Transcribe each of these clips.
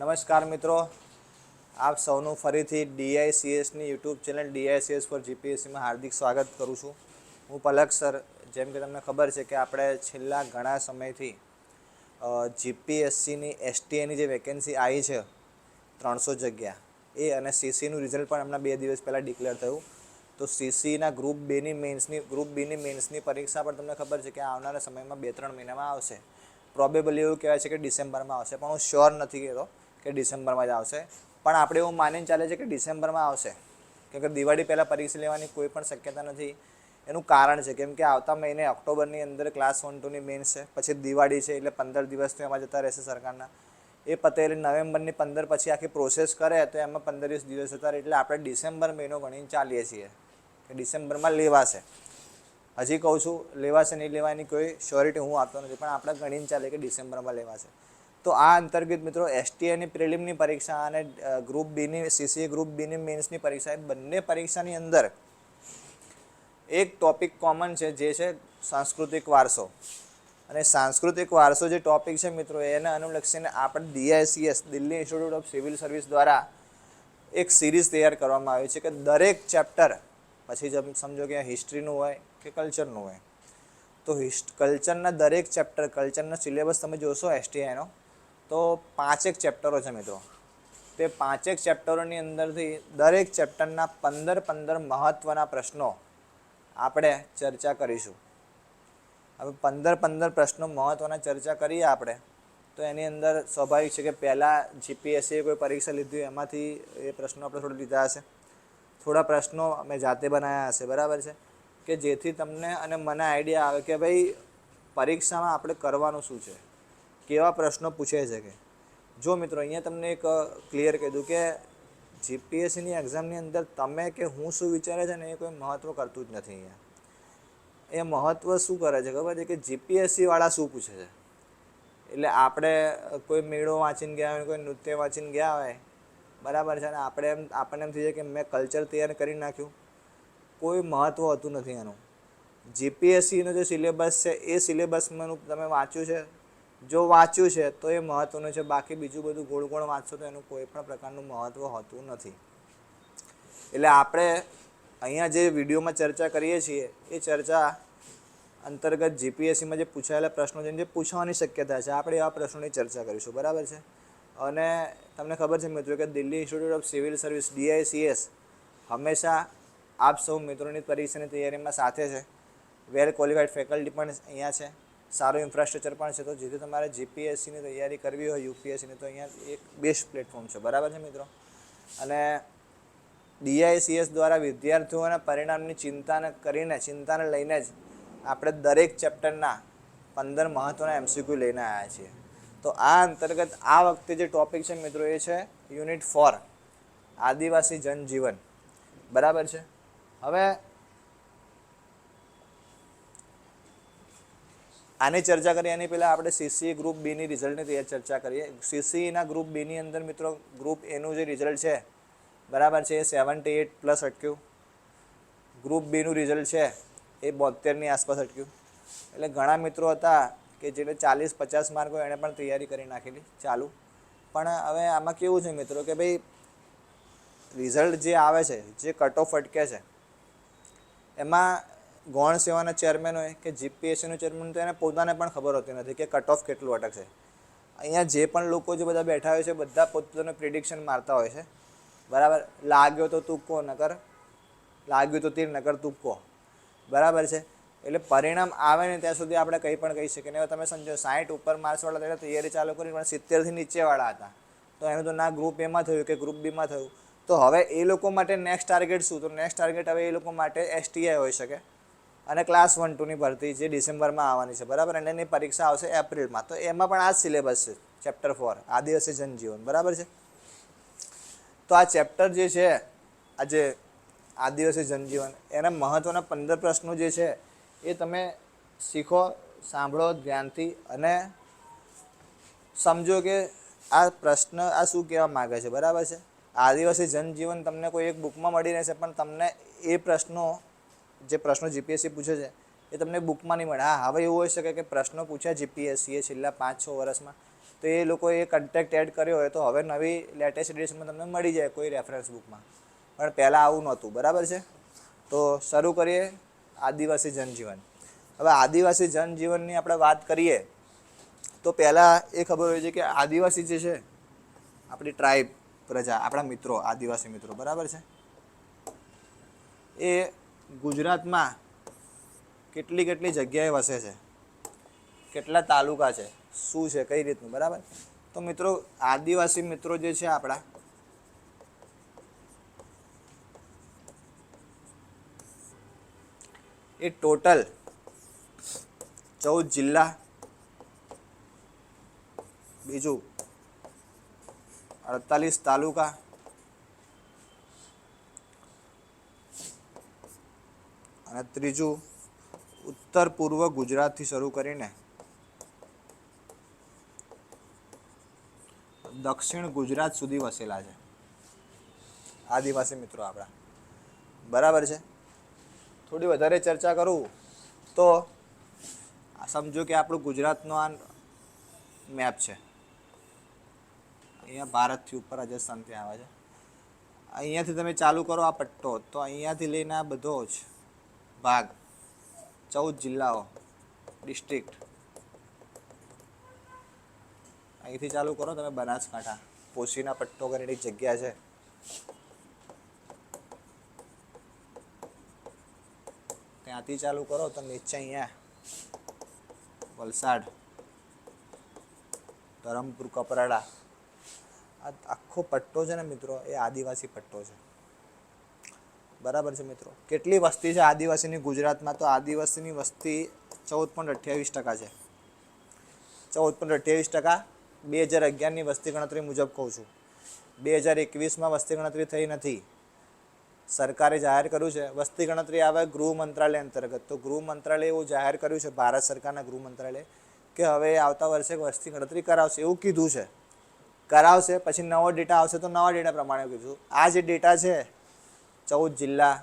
નમસ્કાર મિત્રો, આપ સૌનું ફરીથી ડીઆઈસીએસની યુટ્યુબ ચેનલ ડીઆઈસીએસ ફોર જીપીએસસીમાં હાર્દિક સ્વાગત કરું છું. હું પલક સર. જેમ કે તમને ખબર છે કે આપણે છેલ્લા ઘણા સમયથી જીપીએસસીની એસટીએની જે વેકેન્સી આવી છે 300 જગ્યા એ અને સીસીનું રિઝલ્ટ પણ હમણાં 2 દિવસ પહેલાં ડિક્લેર થયું. તો સીસીના ગ્રુપ બીની મેન્સની પરીક્ષા પણ તમને ખબર છે કે આવનારા સમયમાં 2-3 મહિનામાં આવશે. પ્રોબેબલી એવું કહેવાય છે કે ડિસેમ્બરમાં આવશે, પણ હું શ્યોર નથી કહેતો કે ડિસેમ્બરમાં જ આવશે. પણ આપણે એવું માનીને ચાલે છે કે ડિસેમ્બરમાં આવશે, કેમ કે દિવાળી પહેલાં પરીક્ષા લેવાની કોઈ પણ શક્યતા નથી. એનું કારણ છે કેમ કે આવતા મહિને ઓક્ટોબરની અંદર ક્લાસ 1-2ની મેન્સ છે, પછી દિવાળી છે એટલે 15 દિવસ તો એમાં જતા રહેશે સરકારના. એ પતે એટલે નવેમ્બરની 15 પછી આખી પ્રોસેસ કરે તો એમાં 15-20 દિવસ જતા રહે. એટલે આપણે ડિસેમ્બર મહિનો ગણીને ચાલીએ છીએ કે ડિસેમ્બરમાં લેવાશે. હજી કહું છું, લેવાશે નહીં લેવાની કોઈ શ્યોરિટી હું આપતો નથી, પણ આપણે ગણીને ચાલે કે ડિસેમ્બરમાં લેવાશે. તો આ અંતર્ગત મિત્રો એસટીએની પ્રિલિમની પરીક્ષા અને ગ્રુપ બીની સીસી ગ્રુપ બીની મેન્સની પરીક્ષા, એ બંને પરીક્ષાની અંદર એક ટોપિક કોમન છે, જે છે સાંસ્કૃતિક વારસો. અને સાંસ્કૃતિક વારસો જે ટોપિક છે મિત્રો, એને અનુલક્ષીને આપણે DICS Delhi institute of civil service દ્વારા એક સિરીઝ તૈયાર કરવામાં આવી છે કે દરેક ચેપ્ટર, પછી જેમ સમજો કે હિસ્ટ્રીનું હોય કે કલ્ચરનું હોય, તો કલ્ચરના દરેક ચેપ્ટર, કલ્ચરનો સિલેબસ તમે જોશો એસટીઆઈનો, તો 5 ચેપ્ટરો છે મિત્રો. તે 5 ચેપ્ટરોની અંદરથી દરેક ચેપ્ટરના 15 મહત્ત્વના પ્રશ્નો આપણે ચર્ચા કરીશું. હવે 15 પ્રશ્નો મહત્ત્વના ચર્ચા કરીએ આપણે, તો એની અંદર સ્વાભાવિક છે કે પહેલાં જીપીએસસીએ કોઈ પરીક્ષા લીધી એમાંથી એ પ્રશ્નો આપણે થોડા લીધા હશે, થોડા પ્રશ્નો અમે જાતે બનાવ્યા હશે, બરાબર છે, કે જેથી તમને અને મને આઈડિયા આવે કે ભાઈ પરીક્ષામાં આપણે કરવાનું શું છે, કેવા પ્રશ્નો પૂછે છે. કે જો મિત્રો અહીંયા તમને એક ક્લિયર કીધું કે જીપીએસસીની એક્ઝામની અંદર તમે કે હું શું વિચારે છે ને એ કોઈ મહત્ત્વ કરતું જ નથી. અહીંયા એ મહત્ત્વ શું કરે છે ખબર છે કે જીપીએસસીવાળા શું પૂછે છે. એટલે આપણે કોઈ મેળો વાંચીને ગયા હોય, કોઈ નૃત્ય વાંચીને ગયા હોય, બરાબર છે, અને આપણને એમ થઈ જાય કે મેં કલ્ચર તૈયાર કરી નાખ્યું. કોઈ મહત્ત્વ હોતું નથી એનું. જીપીએસસીનો જે સિલેબસ છે એ સિલેબસમાં તમે વાંચ્યું છે, જો વાંચ્યું છે તો એ મહત્ત્વનું છે. બાકી બીજું બધું ગોળ વાંચશો તો એનું કોઈ પણ પ્રકારનું મહત્ત્વ હોતું નથી. એટલે આપણે અહીંયા જે વિડીયોમાં ચર્ચા કરીએ છીએ એ ચર્ચા અંતર્ગત જીપીએસસીમાં જે પૂછાયેલા પ્રશ્નો છે, જે પૂછવાની શક્યતા છે, આપણે એવા પ્રશ્નોની ચર્ચા કરીશું, બરાબર છે. અને તમને ખબર છે મિત્રો કે Delhi institute of civil service DICS હંમેશા આપ સૌ મિત્રોની પરીક્ષાની તૈયારીમાં સાથે છે. વેલ ક્વોલિફાઈડ ફેકલ્ટી પણ અહીંયા છે, સારું ઇન્ફ્રાસ્ટ્રક્ચર પણ છે. તો જેથી તમારે જીપીએસસીની તૈયારી કરવી હોય, યુપીએસસીની, તો અહીંયા એક બેસ્ટ પ્લેટફોર્મ છે, બરાબર છે મિત્રો. અને ડીઆઈસીએસ દ્વારા વિદ્યાર્થીઓના પરિણામની ચિંતાને લઈને જ આપણે દરેક ચેપ્ટરના 15 મહત્ત્વના એમસીક્યુ લઈને આવ્યા છીએ. તો આ અંતર્ગત આ વખતે જે ટોપિક છે મિત્રો, એ છે યુનિટ 4 આદિવાસી જનજીવન, બરાબર છે. હવે આની ચર્ચા કરીએ એની પહેલાં આપણે સીસી ગ્રુપ બીની રિઝલ્ટની ચર્ચા કરીએ. સીસીના ગ્રુપ બીની અંદર મિત્રો ગ્રુપ એનું જે રિઝલ્ટ છે, બરાબર છે, એ 78+ અટક્યું. ગ્રુપ બીનું રિઝલ્ટ છે એ 72ની આસપાસ અટક્યું. એટલે ઘણા મિત્રો હતા કે જેને 40-50 માર્ક હોય એણે પણ તૈયારી કરી નાખેલી ચાલુ. પણ હવે આમાં કેવું છે મિત્રો કે ભાઈ રિઝલ્ટ જે આવે છે, જે કટ ઓફ અટકે છે, એમાં ગૌણ સેવાના ચેરમેન હોય કે જીપીએસસીનું ચેરમેન, તો એને પોતાને પણ ખબર હોતી નથી કે કટ ઓફ કેટલું અટકશે. અહીંયા જે પણ લોકો જે બધા બેઠા હોય છે, બધા પોતાનું પ્રિડિક્શન મારતા હોય છે, બરાબર. લાગ્યો તો તુક્કો, લાગ્યું તો તીર, નકર તુક્કો, બરાબર છે. એટલે પરિણામ આવે ને ત્યાં સુધી આપણે કંઈ પણ કહી શકીએ. હવે તમે સમજો 60 ઉપર માર્ક્સવાળા તેને તૈયારી ચાલુ કરી, પણ 70થી નીચેવાળા હતા, તો એનું તો ના ગ્રુપ એમાં થયું કે ગ્રુપ બીમાં થયું. તો હવે એ લોકો માટે નેક્સ્ટ ટાર્ગેટ શું? તો નેક્સ્ટ ટાર્ગેટ હવે એ લોકો માટે એસટીઆઈ હોઈ શકે અને ક્લાસ 1-2ની ભરતી જે ડિસેમ્બરમાં આવવાની છે, બરાબર. અને એની પરીક્ષા આવશે એપ્રિલમાં. તો એમાં પણ આ જ સિલેબસ છે, ચેપ્ટર 4 આદિવાસી જનજીવન, બરાબર છે. તો આ ચેપ્ટર જે છે, આજે આદિવાસી જનજીવન, એના મહત્ત્વના 15 પ્રશ્નો જે છે એ તમે શીખો, સાંભળો ધ્યાનથી અને સમજો કે આ પ્રશ્ન આ શું કહેવા માગે છે, બરાબર છે. આદિવાસી જનજીવન તમને કોઈ એક બુકમાં મળી રહેશે, પણ તમને એ પ્રશ્નો, જે પ્રશ્નો જીપીએસસી પૂછે છે, એ તમને બુકમાં નહીં મળે. હા, હવે એવું હોઈ શકે કે પ્રશ્નો પૂછ્યા જીપીએસસીએ છેલ્લા 5-6 વર્ષમાં, તો એ લોકોએ કન્ટેક્ટ એડ કર્યો હોય તો હવે નવી લેટેસ્ટ એડિશનમાં તમને મળી જાય કોઈ રેફરન્સ બુકમાં, પણ પહેલાં આવું નહોતું. બરાબર છે. તો શરૂ કરીએ આદિવાસી જનજીવન. હવે આદિવાસી જનજીવનની આપણે વાત કરીએ તો પહેલાં એ ખબર હોય છે કે આદિવાસી જે છે આપણી ટ્રાઇબ પ્રજા, આપણા મિત્રો, આદિવાસી મિત્રો, બરાબર છે, એ ગુજરાતમાં કેટલી કેટલી જગ્યાએ વસે છે, કેટલા તાલુકા છે, શું છે, કઈ રીતનું. બરાબર. તો મિત્રો આદિવાસી મિત્રો જે છે આપણા, એ ટોટલ 14 જિલ્લા, બીજું 48 તાલુકા, અને ત્રીજું ઉત્તર પૂર્વ ગુજરાતથી શરૂ કરીને દક્ષિણ ગુજરાત સુધી વસેલા છે આદિવાસી મિત્રો આપણા. બરાબર છે. થોડી વધારે ચર્ચા કરું તો સમજો કે આપણું ગુજરાતનો આ મેપ છે. અહીંયા ભારતથી ઉપર રાજસ્થાનથી આવે છે. અહીંયાથી તમે ચાલુ કરો આ પટ્ટો, તો અહીંયાથી લઈને આ બધો જ ભાગ, 14 જિલ્લાઓ, ડિસ્ટ્રિક્ટ, અહીંથી ચાલુ કરો તમે બનાસકાંઠા, પોશીના પટ્ટો કરીને એક જગ્યા છે, ત્યાંથી ચાલુ કરો તો નીચે અહીંયા વલસાડ, ધરમપુર, કપરાડા, આ આખો પટ્ટો છે ને મિત્રો એ આદિવાસી પટ્ટો છે. બરાબર છે મિત્રો. કેટલી વસ્તી છે આદિવાસીની ગુજરાતમાં? તો આદિવાસીની વસ્તી 14.28% છે. 14.28%. 2011ની વસ્તી ગણતરી મુજબ કહું છું. 2021માં વસ્તી ગણતરી થઈ નથી. સરકારે જાહેર કર્યું છે વસ્તી ગણતરી આવે ગૃહ મંત્રાલય અંતર્ગત. તો ગૃહ મંત્રાલય એવું જાહેર કર્યું છે, ભારત સરકારના ગૃહ મંત્રાલય, કે હવે આવતા વર્ષે વસ્તી ગણતરી કરાવશે, એવું કીધું છે. કરાવશે, પછી નવો ડેટા આવશે તો નવા ડેટા પ્રમાણે કીધું. આ જે ડેટા છે 14 જિલ્લા,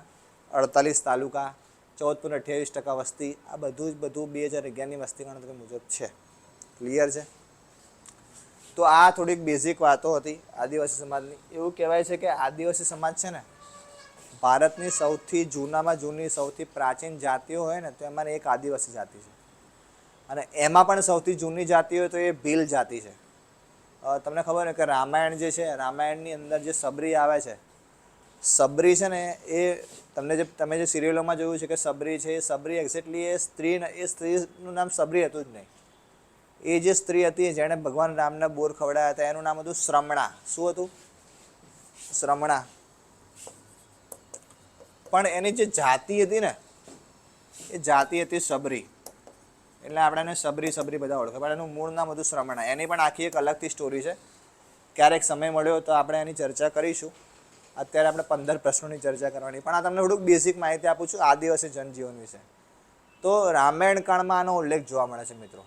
48 તાલુકા, 14.28% વસ્તી, આ બધું 2011ની વસ્તી ગણતરી મુજબ છે. ક્લિયર છે? તો આ થોડીક બેઝિક વાતો હતી આદિવાસી સમાજની. એવું કહેવાય છે કે આદિવાસી સમાજ છે ને ભારતની સૌથી જૂનામાં જૂની, સૌથી પ્રાચીન જાતિઓ હોય ને તો એમાં એક આદિવાસી જાતિ છે. અને એમાં પણ સૌથી જૂની જાતિ હોય તો એ ભીલ જાતિ છે. તમને ખબર ને કે રામાયણ જે છે, રામાયણની અંદર જે સબરી આવે છે, સબરી છે ને એ તમે જે સિરિયલોમાં જોયું છે કે સબરી છે, એ સબરી એક્ઝેક્ટલી એ સ્ત્રીનું નામ સબરી હતું જ નહીં. એ જે સ્ત્રી હતી જેણે ભગવાન રામને બોર ખવડાવ્યા હતા એનું નામ હતું શ્રમણા. શું હતું? શ્રમણા. પણ એની જે જાતિ હતી ને એ જાતિ હતી સબરી. એટલે આપણે એને સબરી બધા ઓળખે, પણ એનું મૂળ નામ હતું શ્રમણા. એની પણ આખી એક અલગથી સ્ટોરી છે. ક્યારેક સમય મળ્યો તો આપણે એની ચર્ચા કરીશું. અત્યારે આપણે 15 પ્રશ્નોની ચર્ચા કરવાની, પણ આ તમને થોડુંક બેઝિક માહિતી આપું છું આદિવાસી જનજીવન વિશે. તો રામાયણ કાળમાં આનો ઉલ્લેખ જોવા મળે છે મિત્રો.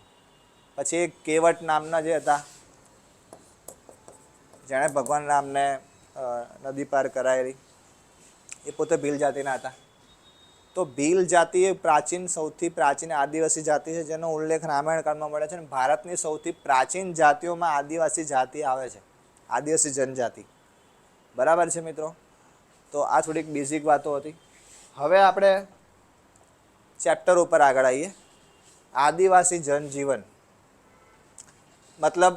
પછી એક કેવટ નામના જે હતા, જેણે ભગવાન રામને નદી પાર કરાયેલી, એ પોતે ભીલ જાતિના હતા. તો ભીલ જાતિ એ પ્રાચીન, સૌથી પ્રાચીન આદિવાસી જાતિ છે જેનો ઉલ્લેખ રામાયણ કાળમાં મળે છે. અને ભારતની સૌથી પ્રાચીન જાતિઓમાં આદિવાસી જાતિ આવે છે, આદિવાસી જનજાતિ. બરાબર છે મિત્રો. તો આ થોડીક બેઝિક વાતો હતી. હવે આપણે ચેપ્ટર ઉપર આગળ આવીએ. આદિવાસી જનજીવન મતલબ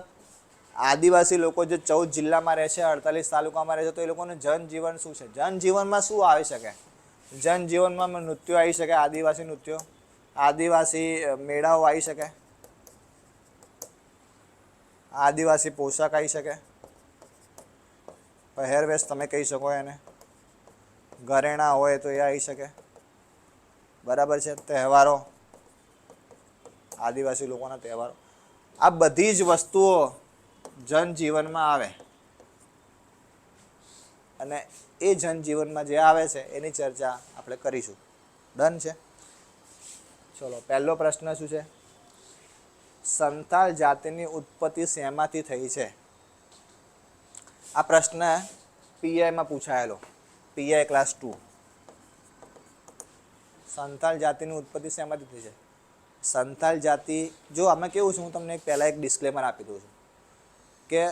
આદિવાસી લોકો જે 14 જિલ્લામાં રહે છે, 48 તાલુકામાં રહે છે, તો એ લોકોનું જનજીવન શું છે? જનજીવનમાં શું આવી શકે? જનજીવનમાં નૃત્યો આવી શકે, આદિવાસી નૃત્યો, આદિવાસી મેળાઓ આવી શકે, આદિવાસી પોશાક આવી શકે, પહેરવેશ તમે કહી શકો એને, ઘરેણાં હોય તો એ આવી શકે. બરાબર છે. તહેવારો, આદિવાસી લોકોના તહેવારો, આ બધી જ વસ્તુઓ જનજીવનમાં આવે. અને એ જનજીવનમાં જે આવે છે એની ચર્ચા આપણે કરીશું. ડન છે? ચલો, પહેલો પ્રશ્ન શું છે? સંથાલ જાતિની ઉત્પત્તિ શેમાંથી થઈ છે? આ પ્રશ્ન પીઆઈમાં પૂછાયેલો, પીઆઈ ક્લાસ 2. સંથાલ જાતિની ઉત્પત્તિ શેમાંથી થઈ છે? સંથાલ જાતિ, જો આમાં કેવું છે, હું તમને પહેલાં એક ડિસ્ક્લેમર આપી દઉં છું. કે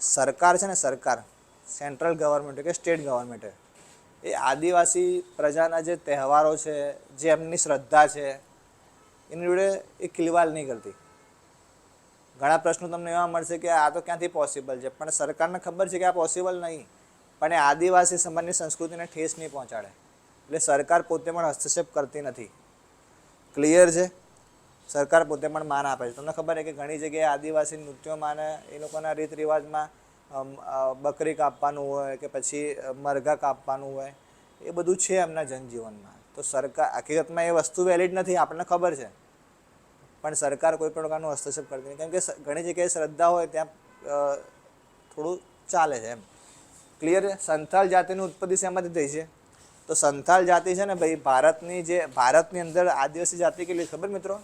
સરકાર છે ને, સરકાર સેન્ટ્રલ ગવર્મેન્ટ કે સ્ટેટ ગવર્મેન્ટ એ આદિવાસી પ્રજાના જે તહેવારો છે, જે એમની શ્રદ્ધા છે, એની જોડે એ ખિલવાડ નહીં કરતી. ઘણા પ્રશ્નો તમને એવા મળશે કે આ તો ક્યાંથી પોસિબલ છે, પણ સરકારને ખબર છે કે આ પોસિબલ નહીં, પણ એ આદિવાસી સમાજની સંસ્કૃતિને ઠેસ નહીં પહોંચાડે, એટલે સરકાર પોતે પણ હસ્તક્ષેપ કરતી નથી. ક્લિયર છે? સરકાર પોતે પણ માન આપે છે. તમને ખબર છે કે ઘણી જગ્યાએ આદિવાસી નૃત્યોમાં ને એ લોકોના રીત રિવાજમાં બકરી કાપવાનું હોય કે પછી મરઘા કાપવાનું હોય, એ બધું છે એમના જનજીવનમાં. તો સરકાર હકીકતમાં એ વસ્તુ વેલિડ નથી, આપણને ખબર છે, પણ સરકાર કોઈ પણ પ્રકારનો હસ્તક્ષેપ કરતી નહીં, કેમ કે ઘણી જગ્યાએ શ્રદ્ધા હોય ત્યાં થોડું ચાલે છે એમ. ક્લિયર છે? સંથાલ જાતિની ઉત્પત્તિ શેમાંથી થઈ છે? તો સંથાલ જાતિ છે ને ભાઈ, ભારતની અંદર આદિવાસી જાતિ કેટલી ખબર મિત્રો?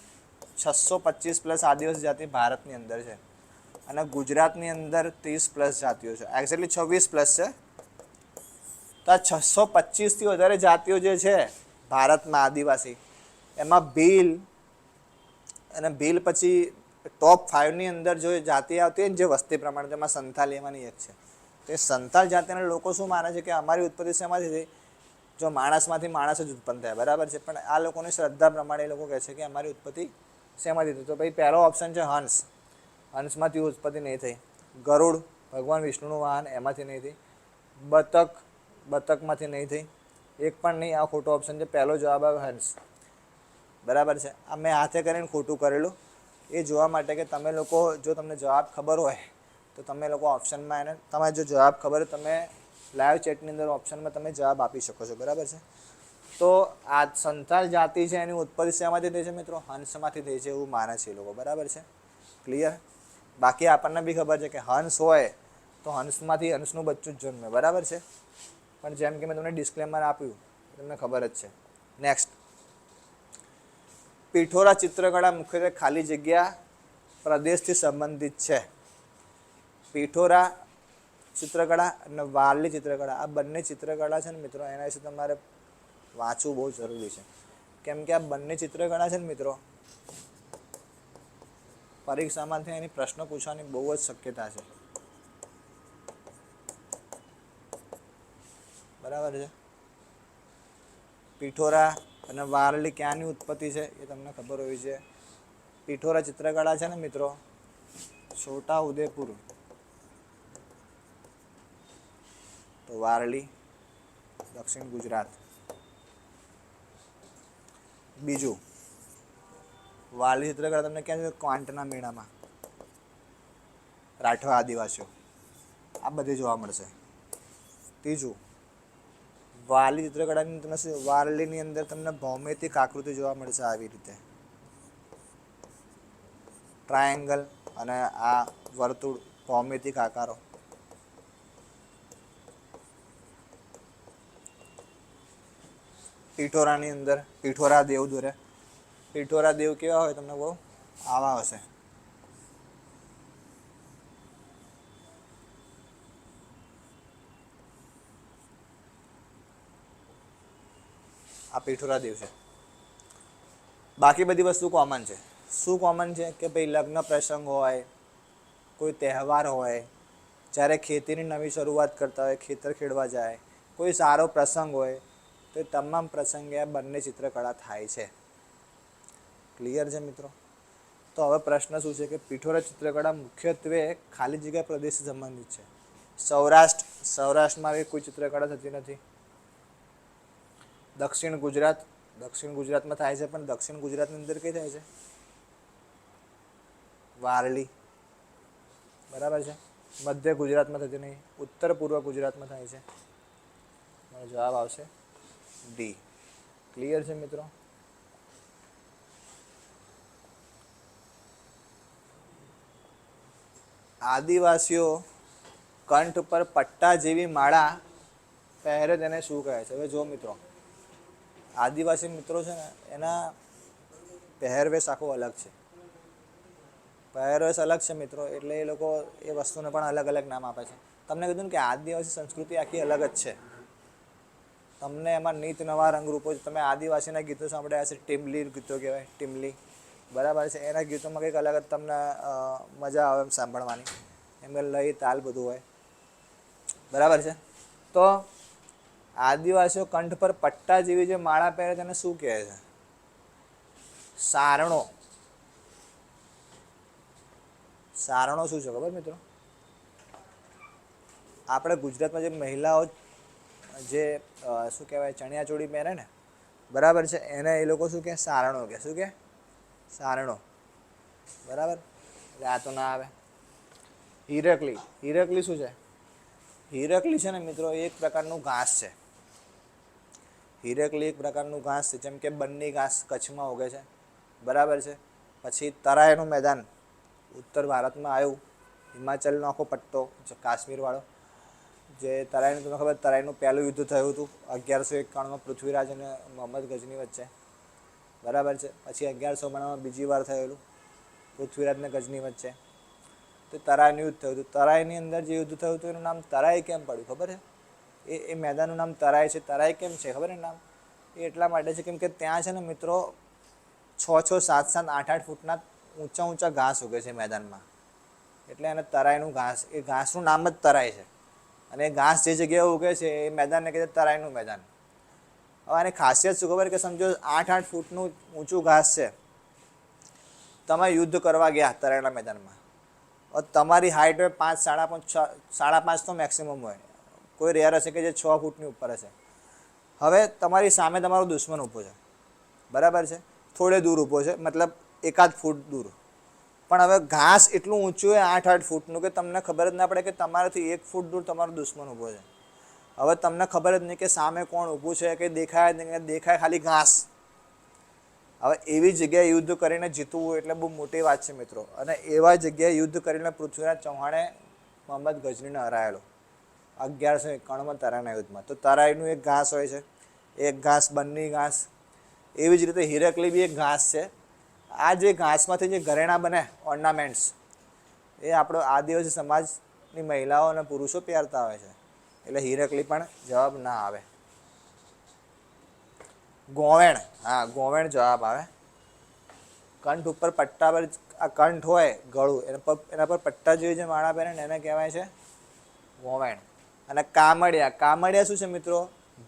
625+ આદિવાસી જાતિ ભારતની અંદર છે, અને ગુજરાતની અંદર 30+ જાતિઓ છે, એક્ઝેક્ટલી 26+ છે. તો આ 625થી વધારે જાતિઓ જે છે ભારતમાં આદિવાસી, એમાં ભીલ અને ભીલ પછી ટોપ 5ની અંદર જો જાતિ આવતી હોય ને જે વસ્તી પ્રમાણે, તેમાં સંથાલ એમાંની એક છે. તો એ સંથાલ જાતિના લોકો શું માને છે કે અમારી ઉત્પત્તિ શેમાંથી થઈ? જો માણસમાંથી માણસ જ ઉત્પન્ન થયા, બરાબર છે, પણ આ લોકોની શ્રદ્ધા પ્રમાણે એ લોકો કહે છે કે અમારી ઉત્પત્તિ શેમાંથી થઈ? તો ભાઈ પહેલો ઓપ્શન છે હંસ. હંસમાંથી ઉત્પત્તિ નહીં થઈ. ગરુડ ભગવાન વિષ્ણુનું વાહન, એમાંથી નહીં થઈ. બતકમાંથી નહીં થઈ. એક પણ નહીં, આ ખોટો ઓપ્શન છે. પહેલો જવાબ આવે હંસ. બરાબર છે. આ મેં હાથે કરીને ખોટું કરેલું એ જોવા માટે કે તમે લોકો, જો તમને જવાબ ખબર હોય તો તમે લોકો ઓપ્શનમાં એને, તમારે જો જવાબ ખબર હોય તમે લાઈવ ચેટની અંદર ઓપ્શનમાં તમે જવાબ આપી શકો છો. બરાબર છે. તો આ સંથાલ જાતિ છે એની ઉત્પત્તિ શેમાંથી થઈ છે મિત્રો? હંસમાંથી થઈ છે એવું માને છે એ લોકો. બરાબર છે. ક્લિયર? બાકી આપણને બી ખબર છે કે હંસ હોય તો હંસમાંથી હંસનું બચ્ચું જ જન્મે. બરાબર છે. પણ જેમ કે મેં તમને ડિસ્ક્લેમર આપ્યું, તમને ખબર જ છે. નેક્સ્ટ, પિઠોરા ચિત્રકળા મુખ્યત્વે ખાલી જગ્યા પ્રદેશથી સંબંધિત છે. પિઠોરા ચિત્રકળા અને વારલી ચિત્રકળા, આ બંને ચિત્રકળા છે ને મિત્રો, એના વિશે તમારે વાંચવું બહુ જરૂરી છે, કેમ કે આ બંને ચિત્રકળા છે ને મિત્રો, પરીક્ષામાંથી એની પ્રશ્ન પૂછવાની બહુ જ શક્યતા છે. બરાબર છે. પિઠોરા અને વારલી ક્યાંની ઉત્પત્તિ છે એ તમને ખબર હોવી છે. પિઠોરા ચિત્રકળા છે ને મિત્રો, છોટા ઉદેપુર, તો વારલી દક્ષિણ ગુજરાત. બીજું, વારલી ચિત્રકળા તમને ક્યાં છે? ક્વાંટના મેળામાં, રાઠવા આદિવાસીઓ, આ બધી જોવા મળશે. ત્રીજું, વારલી ચિત્રકળાની તમને શું, વારલીની અંદર તમને ભૌમિતિક આકૃતિ જોવા મળશે આવી રીતે, ટ્રાયેંગલ અને આ વર્તુળ, ભૌમિતિક આકારો. પિઠોરાની અંદર પિઠોરા દેવ દોરે. પિઠોરા દેવ કેવા હોય તમને બહુ આવા હશે. આ પિઠોરા દેવ છે. બાકી બધી વસ્તુ કોમન છે. શું કોમન છે? કે ભાઈ લગ્ન પ્રસંગ હોય, કોઈ તહેવાર હોય, જ્યારે ખેતીની નવી શરૂઆત કરતા હોય, ખેતર ખેડવા જાય, કોઈ સારો પ્રસંગ હોય, તો એ તમામ પ્રસંગે આ બંને ચિત્રકળા થાય છે. ક્લિયર છે મિત્રો? તો હવે પ્રશ્ન શું છે કે પિઠોરા ચિત્રકળા મુખ્યત્વે ખાલી જગ્યા પ્રદેશથી સંબંધિત છે. સૌરાષ્ટ્રમાં કોઈ ચિત્રકળા થતી નથી. દક્ષિણ ગુજરાતમાં થાય છે, પણ દક્ષિણ ગુજરાતની અંદર કઈ થાય છે? વારલી. બરાબર છે. મધ્ય ગુજરાતમાં થતી નહીં. ઉત્તર પૂર્વ ગુજરાતમાં થાય છે. મારો જવાબ આવશે ડી. ક્લિયર છે મિત્રો? આદિવાસીઓ કંઠ પર પટ્ટા જેવી માળા પહેરે તેને શું કહે છે? હવે જો મિત્રો, આદિવાસી મિત્રો છે ને, એના પહેરવેશ આખો અલગ છે. પહેરવેશ અલગ છે મિત્રો, એટલે એ લોકો એ વસ્તુને પણ અલગ અલગ નામ આપે છે. તમને કીધું ને કે આદિવાસી સંસ્કૃતિ આખી અલગ જ છે. તમને એમાં નીત નવા રંગરૂપો, તમે આદિવાસીના ગીતો સાંભળ્યા હશે, ટીમલી ગીતો કહેવાય, ટીમલી. બરાબર છે. એના ગીતોમાં કંઈક અલગ જ તમને મજા આવે એમ સાંભળવાની. એમ કે લય તાલ બધું હોય, બરાબર છે. તો આદિવાસીઓ કંઠ પર પટ્ટા જેવી જે માળા પહેરે તેને શું કહે છે? સારણો. સારણો શું છે ખબર મિત્રો? આપણે ગુજરાતમાં જે મહિલાઓ જે શું કહેવાય ચણિયા ચોળી પહેરે ને, બરાબર છે, એને એ લોકો શું કહે? સારણો કહે. શું કહે? સારણો. બરાબર. એટલે આ તો ના આવે. હિરકલી. હિરકલી શું છે? હિરકલી છે ને મિત્રો એ એક પ્રકારનું ઘાસ છે. હિરકલી એક પ્રકારનું ઘાસ છે, જેમ કે બન્ની ઘાસ કચ્છમાં ઉગે છે, બરાબર છે. પછી તરાઈનું મેદાન ઉત્તર ભારતમાં આવ્યું, હિમાચલનો આખો પટ્ટો કાશ્મીરવાળો, જે તરાઈનું તમને ખબર, તરાઈનું પહેલું યુદ્ધ થયું હતું 1191માં પૃથ્વીરાજ અને મોહમ્મદ ગઝની વચ્ચે, બરાબર છે. પછી 1192માં બીજી વાર થયેલું પૃથ્વીરાજ અને ગઝની વચ્ચે, તો તરાઈનું યુદ્ધ થયું હતું. તરાઈની અંદર જે યુદ્ધ થયું હતું એનું નામ તરાઈ કેમ પડ્યું ખબર છે? એ મેદાનનું નામ તરાઈ છે. તરાઈ કેમ છે ખબર છે નામ? એ એટલા માટે છે કેમ કે ત્યાં છે ને મિત્રો 6-6, 7-7, 8-8 ફૂટના ઊંચા ઘાસ ઉગે છે મેદાનમાં, એટલે એને તરાઈનું ઘાસ, એ ઘાસનું નામ જ તરાઈ છે. અને એ ઘાસ જે જગ્યાએ ઉગે છે એ મેદાનને કહે છે તરાઈનું મેદાન. હવે આની ખાસિયત શું ખબર? કે સમજો 8-8 ફૂટનું ઊંચું ઘાસ છે, તમે યુદ્ધ કરવા ગયા તરાઈના મેદાનમાં, તમારી હાઈટ હોય 5, 5.5 તો મેક્સિમમ હોય, કોઈ રેર હશે કે જે 6 ફૂટની ઉપર હશે. હવે તમારી સામે તમારો દુશ્મન ઊભો છે, બરાબર છે, થોડે દૂર ઊભો છે, મતલબ 1-8 ફૂટ દૂર, પણ હવે ઘાસ એટલું ઊંચું હોય 8-8 ફૂટનું કે તમને ખબર જ ના પડે કે તમારાથી 1 ફૂટ દૂર તમારો દુશ્મન ઊભો છે. હવે તમને ખબર જ નહીં કે સામે કોણ ઊભું છે, કે દેખાય જ નહીં, દેખાય ખાલી ઘાસ. હવે એવી જગ્યાએ યુદ્ધ કરીને જીતવું એટલે બહુ મોટી વાત છે મિત્રો. અને એવા જગ્યાએ યુદ્ધ કરીને પૃથ્વીરાજ ચૌહાણે મોહમ્મદ ગઝનીને હરાયેલો 1191માં તરાઈના યુદ્ધમાં. તો તરાઈનું એક ઘાસ હોય છે, એક ઘાસ બન્ની ઘાસ. એવી જ રીતે હિરકલી બી એક ઘાસ છે. આ જે ઘાસમાંથી જે ઘરેણાં બને, ઓર્નામેન્ટ્સ, એ આપણો આદિવાસી સમાજની મહિલાઓ અને પુરુષો પહેરતા હોય છે. એટલે હિરકલી પણ જવાબ ના આવે. ગોવેણ. હા, ગોવેણ જવાબ આવે. કંઠ ઉપર પટ્ટા પર, આ કંઠ હોય ગળું, એના પર પટ્ટા જેવી જે માળા પહેરે ને એને કહેવાય છે ગોવેણ. અને કામડિયા. કામડિયા શું છે મિત્રો?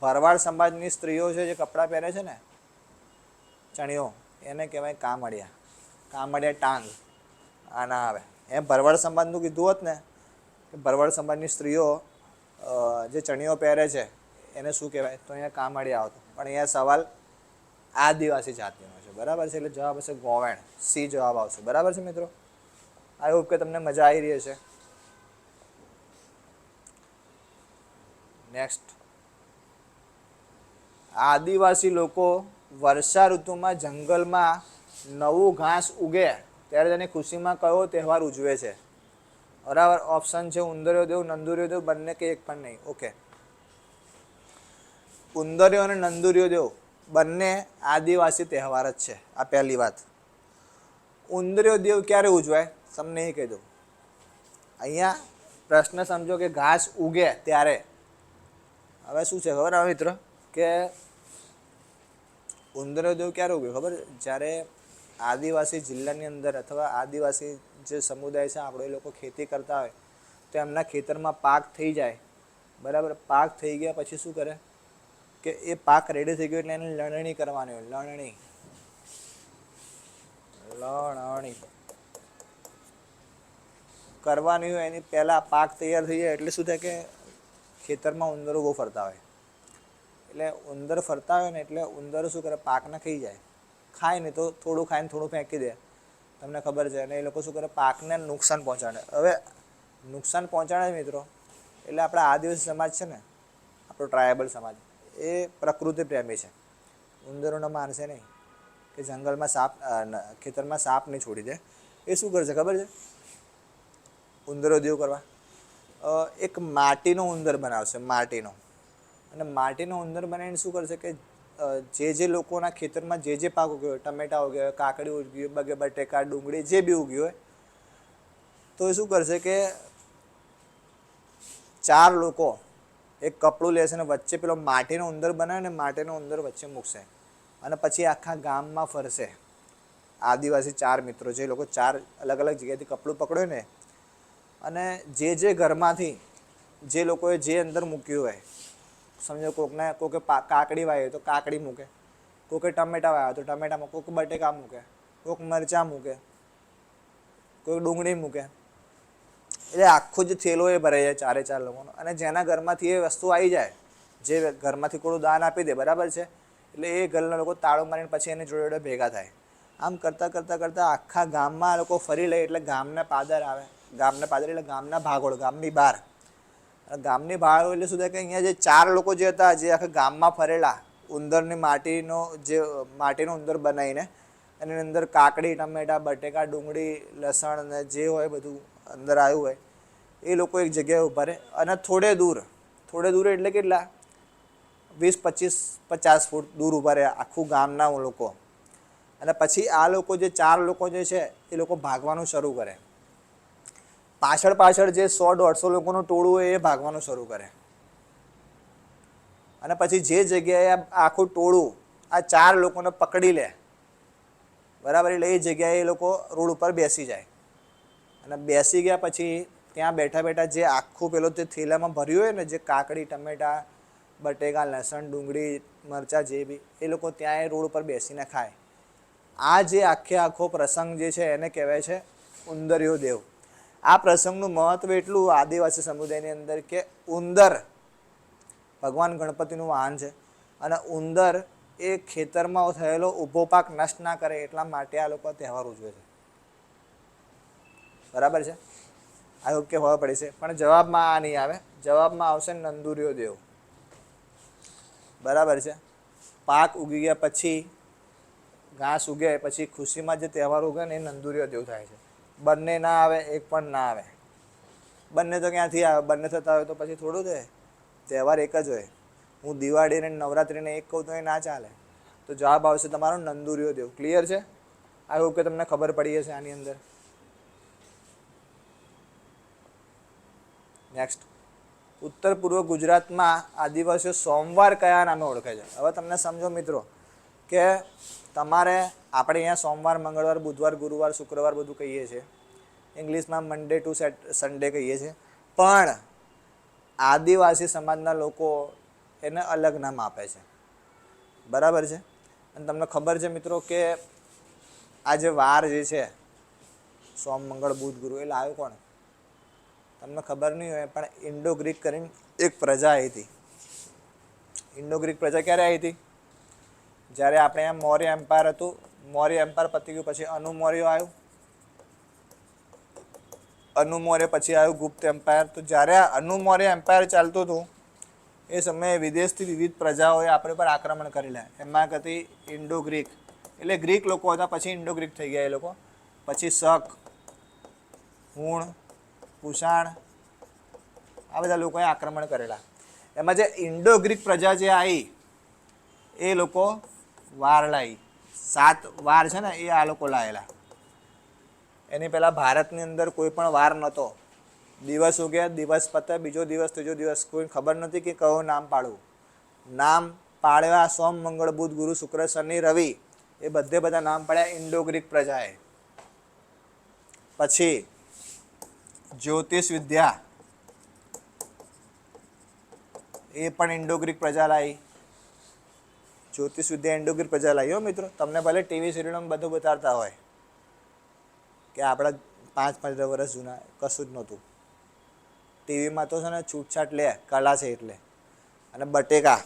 ભરવાડ સમાજની સ્ત્રીઓ છે જે કપડાં પહેરે છે ને, ચણિયો, એને કહેવાય કામડિયા. કામડિયા ટાંગ. આ ના આવે. એમ ભરવાડ સમાજનું કીધું હોત ને કે ભરવાડ સમાજની સ્ત્રીઓ જે ચણિયો પહેરે છે એને શું કહેવાય, તો અહીંયા કામડિયા આવતો. પણ અહીંયા સવાલ આદિવાસી જાતિનો છે, બરાબર છે. એટલે જવાબ હશે ગોવેણ. સી જવાબ આવશે, બરાબર છે મિત્રો. આઈ હોપ કે તમને મજા આવી રહી હશે. નેક્સ્ટ, આદિવાસી લોકો વર્ષા ઋતુમાં જંગલમાં નવું ઘાસ ઉગે ત્યારે તેની ખુશીમાં કયો તહેવાર ઉજવે છે? બરાબર. ઓપ્શન છે ઉંદરિયો દેવ, નંદુરિયો દેવ, બંને કે એક પણ નહીં. ઓકે, ઉંદરિયો અને નંદુરિયો દેવ બંને આદિવાસી તહેવાર જ છે. આ પહેલી વાત. ઉંદરિયો દેવ ક્યારે ઉજવાય તમને એ કહી દઉં. અહીંયા પ્રશ્ન સમજો કે ઘાસ ઉગે ત્યારે. હવે શું છે ખબર આવે મિત્રો, કે ઉંદરિયો દેવ ક્યારે ઉગે ખબર? જ્યારે આદિવાસી જિલ્લાની અંદર અથવા આદિવાસી જે સમુદાય છે આપણો, એ લોકો ખેતી કરતા હોય તો એમના ખેતરમાં પાક થઈ જાય, બરાબર. પાક થઈ ગયા પછી શું કરે કે એ પાક રેડી થઈ ગયો એટલે એને લણણી કરવાની હોય. લણણી કરવાની હોય. એની પહેલાં પાક તૈયાર થઈ જાય એટલે શું થાય કે ખેતરમાં ઉંદરો બહુ ફરતા હોય. એટલે ઉંદર ફરતા હોય ને એટલે ઉંદરો શું કરે, પાકને ખાઈ જાય. ખાય નહીં તો થોડું ખાઈને થોડું ફેંકી દે, તમને ખબર છે. અને એ લોકો શું કરે, પાકને નુકસાન પહોંચાડે. હવે નુકસાન પહોંચાડે મિત્રો, એટલે આપણા આદિવાસી સમાજ છે ને, આપણો ટ્રાયબલ સમાજ, એ પ્રકૃતિ પ્રેમી છે. ઉંદરોને મારશે નહીં, કે જંગલમાં સાપ, ખેતરમાં સાપ નહીં છોડી દે. એ શું કરશે ખબર છે? ઉંદરો દેવ કરવા એક માટીનો ઉંદર બનાવશે, માટીનો. અને માટીનો ઉંદર બનાવીને શું કરશે કે જે લોકોના ખેતરમાં જે પાક ઉગ્યો હોય, ટમેટા ઉગ્યા હોય, કાકડી ઉગી હોય, બટેકા, ડુંગળી, જે બી ઉગ્યું હોય, તો એ શું કરશે કે 4 લોકો એક કપડું લેશે ને વચ્ચે પેલો માટીનો ઉંદર બનાવે ને માટીનો ઉંદર વચ્ચે મૂકશે. અને પછી આખા ગામમાં ફરશે. આદિવાસી 4 મિત્રો, જે લોકો 4 અલગ અલગ જગ્યાએથી કપડું પકડ્યું ને અને જે ઘરમાંથી જે લોકોએ જે અંદર મૂક્યું હોય, સમજો કોકે કાકડી વાવી તો કાકડી મૂકે, કોકે ટમેટા વાવ્યા તો ટમેટા મૂકે, કોઈક બટેકા મૂકે, કોઈક મરચાં મૂકે, કોઈ ડુંગળી મૂકે. એટલે આખો જ થેલો એ ભરાઈ જાય ચારે ચાર લોકોનો. અને જેના ઘરમાંથી એ વસ્તુ આવી જાય, જે ઘરમાંથી થોડું દાન આપી દે, બરાબર છે, એટલે એ ઘરના લોકો તાળું મારીને પછી એની જોડે જોડે ભેગા થાય. આમ કરતાં કરતાં કરતાં આખા ગામમાં આ લોકો ફરી લે. એટલે ગામને પાદર આવે. ગામને પાદર એટલે ગામના ભાગોળ, ગામની બહાર. ગામની બહાર એટલે શું થાય કે અહીંયા જે ચાર લોકો જે હતા, જે આખા ગામમાં ફરેલા, ઉંદરની માટીનો ઉંદર બનાવીને એની અંદર કાકડી, ટમેટા, બટેકા, ડુંગળી, લસણ ને જે હોય બધું અંદર આવ્યું હોય, એ લોકો એક જગ્યાએ ઊભા રહે. અને થોડે દૂર એટલે કેટલા 20-25-50 ફૂટ દૂર ઊભા રહે આખું ગામના લોકો. અને પછી આ લોકો જે ચાર લોકો જે છે એ લોકો ભાગવાનું શરૂ કરે. પાછળ જે 100-150 લોકોનું ટોળું હોય એ ભાગવાનું શરૂ કરે. અને પછી જે જગ્યાએ આખું ટોળું આ ચાર લોકોને પકડી લે, બરાબર, એટલે એ જગ્યાએ એ લોકો રોડ ઉપર બેસી જાય. અને બેસી ગયા પછી ત્યાં બેઠા બેઠા જે આખું પેલો તે થેલામાં ભર્યું હોય ને, જે કાકડી, ટમેટા, બટેકા, લસણ, ડુંગળી, મરચાં, જે બી, એ લોકો ત્યાં એ રોડ ઉપર બેસીને ખાય. આ જે આખો પ્રસંગ જે છે એને કહેવાય છે ઉંદરિયો દેવ. આ પ્રસંગનું મહત્વ એટલું આદિવાસી સમુદાયની અંદર કે ઉંદર ભગવાન ગણપતિનું વાહન છે. અને ઉંદર એ ખેતરમાં થયેલો ઊભો પાક નષ્ટ ના કરે એટલા માટે આ લોકો તહેવાર ઉજવે છે. બરાબર છે? આ ઓકે ખબર પડી છે. પણ જવાબમાં આ નહીં આવે. જવાબમાં આવશે નંદુરિયો દેવ. બરાબર છે? પાક ઉગી ગયા પછી, ઘાસ ઉગે પછી ખુશીમાં જે તહેવાર ઉગે ને એ નંદુરિયો દેવ થાય છે. બંને ના આવે, એક પણ ના આવે. બંને તો ક્યાંથી આવે? બંને થતા હોય તો પછી થોડું થાય. તહેવાર એક જ હોય. હું દિવાળીને નવરાત્રિને એક કહું તો એ ના ચાલે. તો જવાબ આવશે તમારો નંદુરિયો દેવ. ક્લિયર છે? આઈ હોપ કે તમને ખબર પડી હશે આની અંદર. નેક્સ્ટ, ઉત્તર પૂર્વ ગુજરાતમાં આદિવાસીઓ સોમવાર કયા નામે ઓળખે છે? હવે તમને સમજો મિત્રો કે તમારે આપણે અહીંયા સોમવાર, મંગળવાર, બુધવાર, ગુરુવાર, શુક્રવાર બધું કહીએ છીએ. ઇંગ્લિશમાં મંડે ટુ સન્ડે કહીએ છીએ. પણ આદિવાસી સમાજના લોકો એને અલગ નામ આપે છે. બરાબર છે? અને તમને ખબર છે મિત્રો કે આ જે વાર જે છે સોમ, મંગળ, બુધ, ગુરુ, એ લાવ્યો કોણ? તમને ખબર નહીં હોય, પણ ઇન્ડો ગ્રીક કરીને એક પ્રજા આવી હતી. ઇન્ડો ગ્રીક પ્રજા ક્યારે આવી હતી? જ્યારે આપણે અહીંયા મૌર્ય એમ્પાયર હતું. મૌર્ય એમ્પાયર પતી ગયું પછી અનુમૌર્ય આવ્યું. અનુમૌર્ય પછી આવ્યું ગુપ્ત એમ્પાયર. તો જ્યારે આ અનુમૌર્ય એમ્પાયર ચાલતું હતું એ સમયે વિદેશથી વિવિધ પ્રજાઓએ આપણે પર આક્રમણ કરેલા. એમાં હતી ઇન્ડો ગ્રીક, એટલે ગ્રીક લોકો હતા, પછી ઇન્ડો ગ્રીક થઈ ગયા એ લોકો. પછી શક, હુણ, કુષાણ, આ બધા લોકોએ આક્રમણ કરેલા. એમાં જે ઇન્ડો ગ્રીક પ્રજા જે આવી એ લોકો વાર લાવી. 7 વાર છે ને એ આ લોકો લાવેલા. એની પહેલાં ભારતની અંદર કોઈ પણ વાર નહોતો. દિવસ ઉગ્યા, દિવસ પતે, બીજો દિવસ, ત્રીજો દિવસ, કોઈ ખબર નથી કે કયું નામ પાડવું. નામ પાડ્યા સોમ, મંગળ, બુધ, ગુરુ, શુક્ર, શનિ, રવિ, એ બધા નામ પાડ્યા ઇન્ડો ગ્રીક પ્રજાએ. પછી જ્યોતિષ વિદ્યા એ પણ ઇન્ડો ગ્રીક પ્રજા લાવી. જ્યોતિષ વિદ્યા ઇન્ડો ગ્રીક પ્રજા લાવી. હો મિત્રો, તમને ભલે ટીવી સિરિયલોમાં બધું બતાવતા હોય કે આપણા 5-5 વર્ષ જૂના, કશું જ નહોતું. ટીવીમાં તો છે ને છૂટછાટ લે, કલા છે એટલે. અને બટેકા,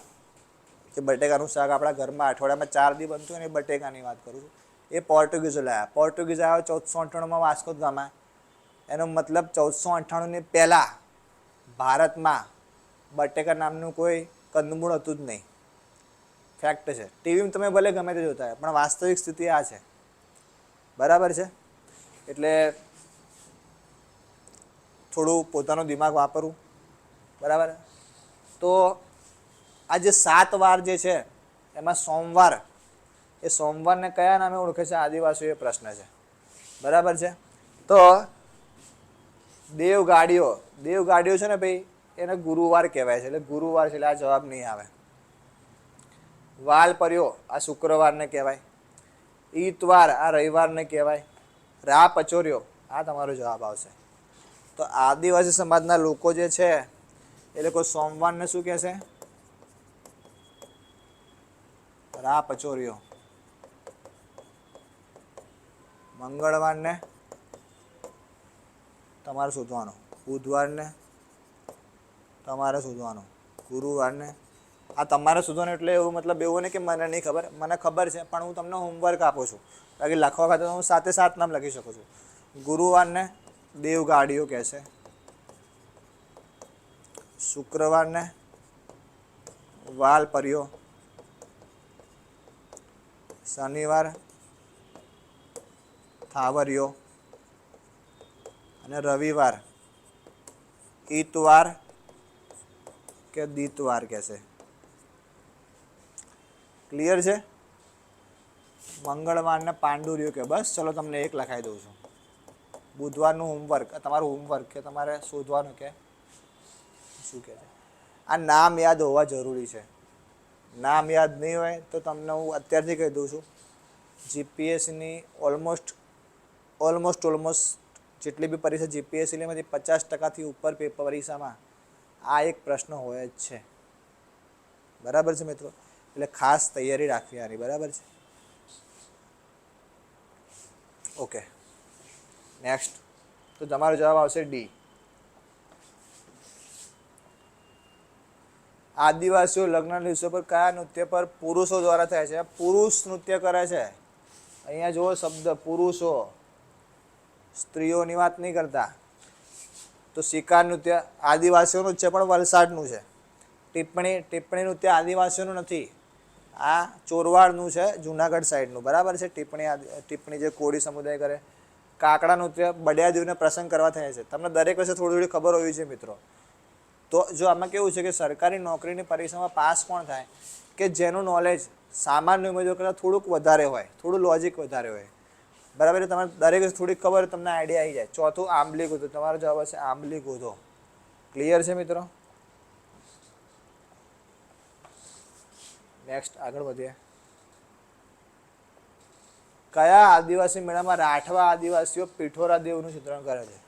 કે બટેકાનું શાક આપણા ઘરમાં અઠવાડિયામાં 4 દી બનતું હોય ને, એ બટેકાની વાત કરું છું. એ પોર્ટુગીઝો લાવ્યા. પોર્ટુગીઝ આવ્યો 1498માં વાસ્કો દ ગામા. એનો મતલબ 1498ની પહેલાં ભારતમાં બટેકા નામનું કોઈ કંદમૂળ હતું જ નહીં. ફેક્ટ છે. ટીવીમાં તમે ભલે ગમે તે જોતા હોય, પણ વાસ્તવિક સ્થિતિ આ છે. બરાબર છે? એટલે થોડું પોતાનું દિમાગ વાપરવું. બરાબર? તો આ જે 7 વાર જે છે એમાં સોમવાર, એ સોમવારને કયા નામે ઓળખે છે આદિવાસીઓ? એ પ્રશ્ન છે. બરાબર છે? તો દેવગાડીઓ છે ને ભાઈ, એને ગુરુવાર કહેવાય છે. એટલે ગુરુવાર છે, એટલે આ જવાબ નહીં આવે. વાલપર્યો આ શુક્રવારને કહેવાય. ઈતવાર આ રવિવારને કહેવાય. રા પચોર્યો આ તમારો જવાબ આવશે. તો તો આદિવાસી સમાજના લોકો જે છે એ લોકો સોમવારને શું કહેશે? રા પચોરીઓ. મંગળવારને તમારે શોધવાનો, બુધવારને તમારે શોધવાનો, ગુરુવારને આ તમારે શોધવાનું. એટલે એવું મતલબ એવું નહીં કે મને નહીં ખબર, મને ખબર છે, પણ હું તમને હોમવર્ક આપું છું. બાકી લખવા ખાતે હું 7 એ 7 નામ લખી શકું છું. ગુરુવારને દેવગાડીઓ કહેશે, શુક્રવારને વાલપરીઓ, શનિવાર થાવરીઓ અને રવિવાર ઈતવાર કે દીતવાર કહેશે. ક્લિયર છે? મંગળવારને પાંડુરીઓ કે. બસ ચલો તમને એક લખાઈ દઉં છું. બુધવારનું હોમવર્ક, તમારું હોમવર્ક કે તમારે શોધવાનું કે શું કહે છે. આ નામ યાદ હોવા જરૂરી છે. નામ યાદ નહીં હોય તો તમને હું અત્યારથી કહી દઉં છું, જીપીએસસીની ઓલમોસ્ટ જેટલી બી પરીક્ષા જીપીએસસીમાંથી 50% ઉપર પેપર પરીક્ષામાં આ એક પ્રશ્ન હોય જ છે. બરાબર છે મિત્રો? એટલે ખાસ તૈયારી રાખવી આની. બરાબર છે? Okay, next. તો તમારો જવાબ આવશે ડી. આદિવાસીઓ લગ્નના દિવસો પર કયા નૃત્ય પર પુરુષો દ્વારા થાય છે? પુરુષ નૃત્ય કરે છે. અહીંયા જુઓ શબ્દ પુરુષો, સ્ત્રીઓની વાત નહીં કરતા. તો શિકાર નૃત્ય આદિવાસીઓનું જ છે, પણ વલસાડનું છે. ટિપ્પણી નૃત્ય આદિવાસીઓનું નથી, આ ચોરવાડનું છે, જુનાગઢ સાઈડનું. બરાબર છે? ટિપ્પણી જે કોળી સમુદાય કરે. કાકડા નૃત્ય બળ્યા દેવને પ્રસંગ કરવા થાય છે. તમને દરેક વિશે થોડી થોડી ખબર હોવી છે મિત્રો. તો જો આમાં કેવું છે કે સરકારી નોકરીની પરીક્ષામાં પાસ કોણ થાય? કે જેનું નોલેજ સામાન્ય ઉમેદવાર કરતાં થોડુંક વધારે હોય, થોડું લોજિક વધારે હોય. બરાબર? તમારે દરેક થોડીક ખબર, તમને આઈડિયા આવી જાય. ચોથું આંબલી ગોધો. તમારો જવાબ હશે આંબલી ગોધો. ક્લિયર છે મિત્રો? નેક્સ્ટ આગળ વધીએ. કયા આદિવાસી મેળામાં રાઠવા આદિવાસીઓ પીઠોરા દેવનું ચિત્રણ કરે છે?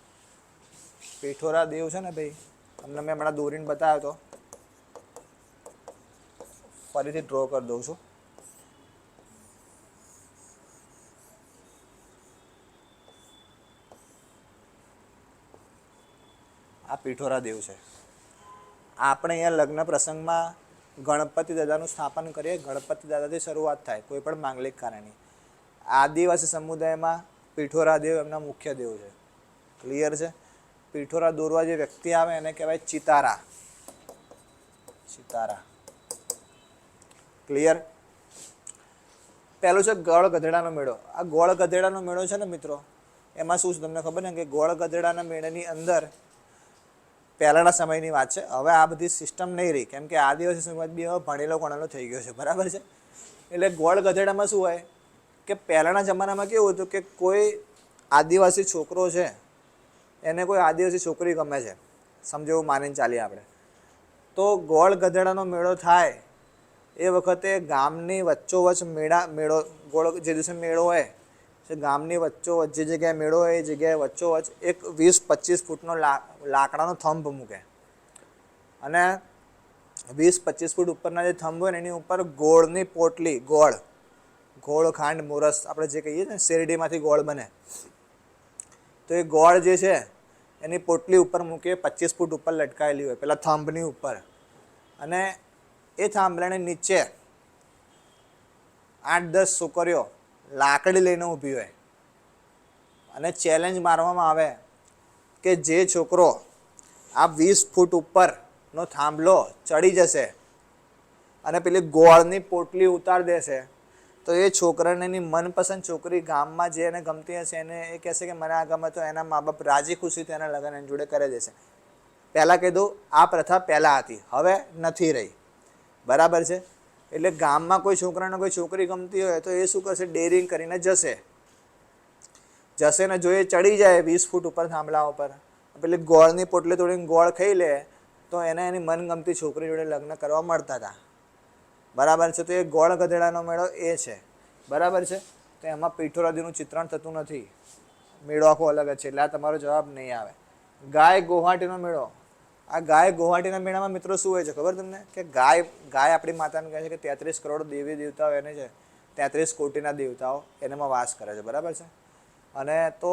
પીઠોરા દેવ છે ને ભાઈ, તમને મેં હમણાં દોરીને બતાવ્યો તો, ફરીથી ડ્રો કરી દઉં છું. આ પીઠોરા દેવ છે. આપણે અહીંયા લગ્ન પ્રસંગમાં ગણપતિ દાદાનું સ્થાપન કરીએ. ગણપતિ દાદાથી શરૂઆત થાય કોઈ પણ માંગલિક કાર્યની. આદિવાસી સમુદાયમાં પીઠોરા દેવ એમના મુખ્ય દેવ છે. ક્લિયર છે? પીઠોરા દોરવા જે વ્યક્તિ આવે એને કહેવાય ચિતારા. ચિતારા. ક્લિયર? પહેલું છે ગોળ ગધેડાનો મેળો. આ ગોળ ગધેડાનો મેળો છે ને મિત્રો, એમાં શું છે તમને ખબર ને કે ગોળ ગધેડાના મેળાની અંદર પહેલાંના સમયની વાત છે. હવે આ બધી સિસ્ટમ નહીં રહી, કેમ કે આદિવાસી સમાજ બી હવે ભણેલો ગણેલો થઈ ગયો છે. બરાબર છે? એટલે ગોળ ગધેડામાં શું હોય કે પહેલાંના જમાનામાં કેવું હતું કે કોઈ આદિવાસી છોકરો છે, એને કોઈ આદિવાસી છોકરી ગમે છે, સમજો એવું માનીને ચાલીએ આપણે. તો ગોળ ગધેડાનો મેળો થાય એ વખતે ગામની વચ્ચોવચ્ચ મેળો ગોળ જે દિવસે મેળો હોય છે, ગામની વચ્ચોવચ્ચ જે જગ્યાએ મેળો હોય એ જગ્યાએ વચ્ચોવચ્ચ એક 20-25 ફૂટનો લાકડાનો થંભ મૂકે. અને 20-25 ફૂટ ઉપરના જે થંભ હોય ને એની ઉપર ગોળની પોટલી, ગોળ ખાંડ મોરસ આપણે જે કહીએ ને શેરડીમાંથી ગોળ બને, તો એ ગોળ જે છે એની પોટલી ઉપર મૂકે, 25 ફૂટ ઉપર લટકાયેલી હોય પેલા થંભની ઉપર. અને એ થાંભલાની નીચે 8-10 છોકરીઓ લાકડી લઈને ઊભી હોય અને ચેલેન્જ મારવામાં આવે કે જે છોકરો આ 20 ફૂટ ઉપરનો થાંભલો ચડી જશે અને પેલી ગોળની પોટલી ઉતારી દેશે તો એ છોકરાને એની મનપસંદ છોકરી ગામમાં જે એને ગમતી હશે એને એ કહેશે કે મને આ ગમે, તો એના મા બાપ રાજી ખુશીથી એના લગ્ન એની જોડે કરી દેશે. પહેલાં કીધું આ પ્રથા પહેલાં હતી, હવે નથી રહી. બરાબર છે? એટલે ગામમાં કોઈ છોકરાને કોઈ છોકરી ગમતી હોય તો એ શું કરશે? ડેરિંગ કરીને જશે ને જો એ ચડી જાય 20 ફૂટ ઉપર થાંભલા ઉપર, પેલી ગોળની પોટલી તોડીને ગોળ ખાઈ લે તો એને એની મનગમતી છોકરી જોડે લગ્ન કરવા મળતા હતા. બરાબર છે? તો એ ગોળ ગધેડાનો મેળો એ છે. બરાબર છે? તો એમાં પીઠોરા દેવનું ચિત્રણ થતું નથી, મેળો આખો અલગ જ છે. એટલે આ તમારો જવાબ નહીં આવે. ગાય ગુવાહાટીનો મેળો. આ ગાય ગુવાહાટીના મેળામાં મિત્રો શું હોય છે ખબર તમને? કે ગાય આપણી માતાને કહે છે કે 33 કરોડ દેવી દેવતાઓ એને છે, 33 કોટીના દેવતાઓ એનામાં વાસ કરે છે, બરાબર છે. અને તો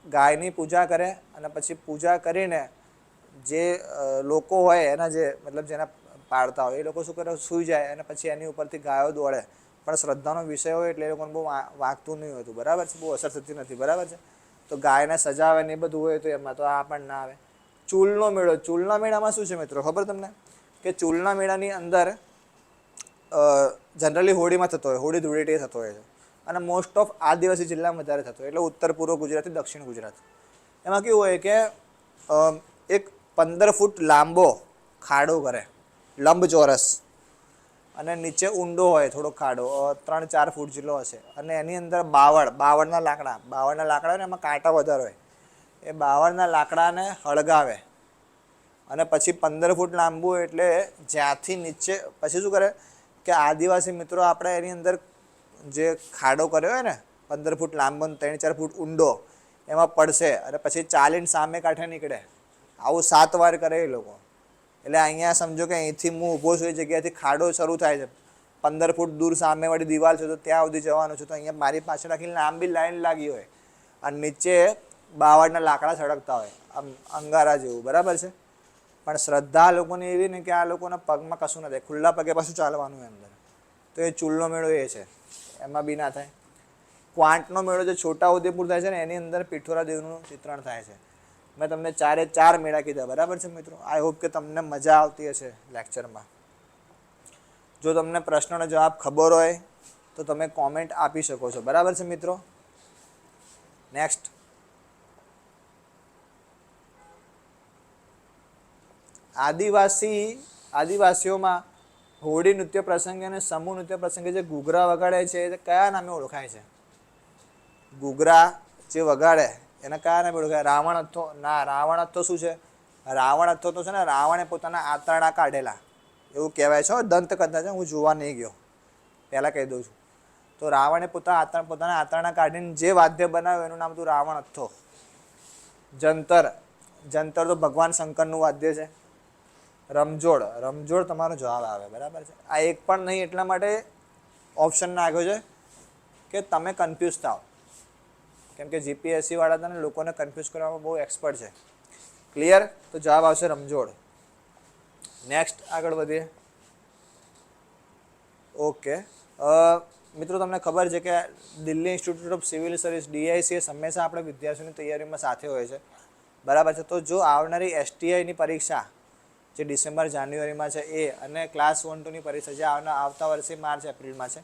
ગાયની પૂજા કરે અને પછી પૂજા કરીને જે લોકો હોય એના જે મતલબ જેના પાળતા હોય એ લોકો શું કરે, સૂઈ જાય અને પછી એની ઉપરથી ગાયો દોડે. પણ શ્રદ્ધાનો વિષય હોય એટલે એ લોકોને બહુ વાગતું નહીં હોતું, બરાબર છે, બહુ અસર થતી નથી, બરાબર છે. તો ગાયને સજાવે ને એ બધું હોય તો એમાં તો આ પણ ના આવે. ચૂલનો મેળો. ચૂલના મેળામાં શું છે મિત્રો ખબર તમને? કે ચૂલના મેળાની અંદર જનરલી હોળીમાં થતો હોય, હોળી ધૂળેટી થતો હોય છે અને મોસ્ટ ઓફ આદિવાસી જિલ્લામાં વધારે થતો હોય, એટલે ઉત્તર પૂર્વ ગુજરાતથી દક્ષિણ ગુજરાત. એમાં કેવું હોય કે એક 15 ફૂટ લાંબો ખાડો કરે, લંબચોરસ, અને નીચે ઊંડો હોય થોડો ખાડો, 3-4 ફૂટ જેટલો હશે, અને એની અંદર બાવળના લાકડા હોય ને એમાં કાંટા વધારે હોય, એ બાવળના લાકડાને હળગાવે અને પછી 15 ફૂટ લાંબુ એટલે જ્યાંથી નીચે પછી શું કરે કે આદિવાસી મિત્રો આપણે એની અંદર જે ખાડો કર્યો હોય ને 15 ફૂટ લાંબો 3-4 ફૂટ ઊંડો એમાં પડશે અને પછી ચાલીને સામે કાંઠે નીકળે. આવું 7 વાર કરે એ લોકો. એટલે અહીંયા સમજો કે અહીંથી હું ઊભો છું એ જગ્યાએથી ખાડો શરૂ થાય છે, 15 ફૂટ દૂર સામેવાળી દિવાલ છે તો ત્યાં સુધી જવાનું છે, તો અહીંયા મારી પાછળ આખી લાંબી લાઈન લાગી હોય અને નીચે બાવળના લાકડા સળગતા હોય, આમ અંગારા જેવું, બરાબર છે. પણ શ્રદ્ધા લોકોની એવી ને કે આ લોકોના પગમાં કશું ના થાય, ખુલ્લા પગે પાછું ચાલવાનું હોય અંદર. તો એ ચૂલનો મેળો એ છે, એમાં બી ના થાય. ક્વાંટનો મેળો જે છોટા ઉદેપુર થાય છે ને એની અંદર પિઠોરા દેવનું ચિત્રણ થાય છે. મેં તમને 4 મેળા કીધા, બરાબર છે મિત્રો. આઈ હોપ કે તમને મજા આવતી હશે લેક્ચરમાં. જો તમને પ્રશ્નનો જવાબ ખબર હોય તો તમે કોમેન્ટ આપી શકો છો, બરાબર છે મિત્રો. નેક્સ્ટ, આદિવાસીઓમાં હોળી નૃત્ય પ્રસંગે અને સમૂહ નૃત્ય પ્રસંગે જે ઘૂઘરા વગાડે છે એ કયા નામે ઓળખાય છે? ઘૂઘરા જે વગાડે એને કયા નામે ઓળખાય? રાવણ હથ્થો? ના, રાવણ હથ્થો શું છે? રાવણ હથ્થો તો છે ને રાવણે પોતાના આંતરડા કાઢેલા એવું કહેવાય છે. દંતકથા છે, હું જોવા નહીં ગયો, પહેલાં કહી દઉં છું. તો રાવણે પોતાના આંતરડા કાઢીને જે વાદ્ય બનાવ્યું એનું નામ હતું રાવણ હથ્થો. જંતર તો ભગવાન શંકરનું વાદ્ય છે. રમજોડ તમારો જવાબ આવે, બરાબર છે. આ એક પણ નહીં એટલા માટે ઓપ્શન નાખ્યો છે કે તમે કન્ફ્યુઝ થાવ, કેમ કે જીપીએસસી વાળા તને લોકોને કન્ફ્યુઝ કરવામાં બહુ એક્સપર્ટ છે. ક્લિયર? તો જવાબ આવશે રમજોડ. નેક્સ્ટ આગળ વધીએ. ઓકે મિત્રો, તમને ખબર છે કે Delhi institute of civil service DICS હંમેશા આપણે વિદ્યાર્થીઓની તૈયારીમાં સાથે હોય છે, બરાબર છે. તો જો આવનારી STIની પરીક્ષા જે ડિસેમ્બર જાન્યુઆરીમાં છે એ અને ક્લાસ 1-2ની પરીક્ષા જે આવતા વર્ષે માર્ચ એપ્રિલમાં છે,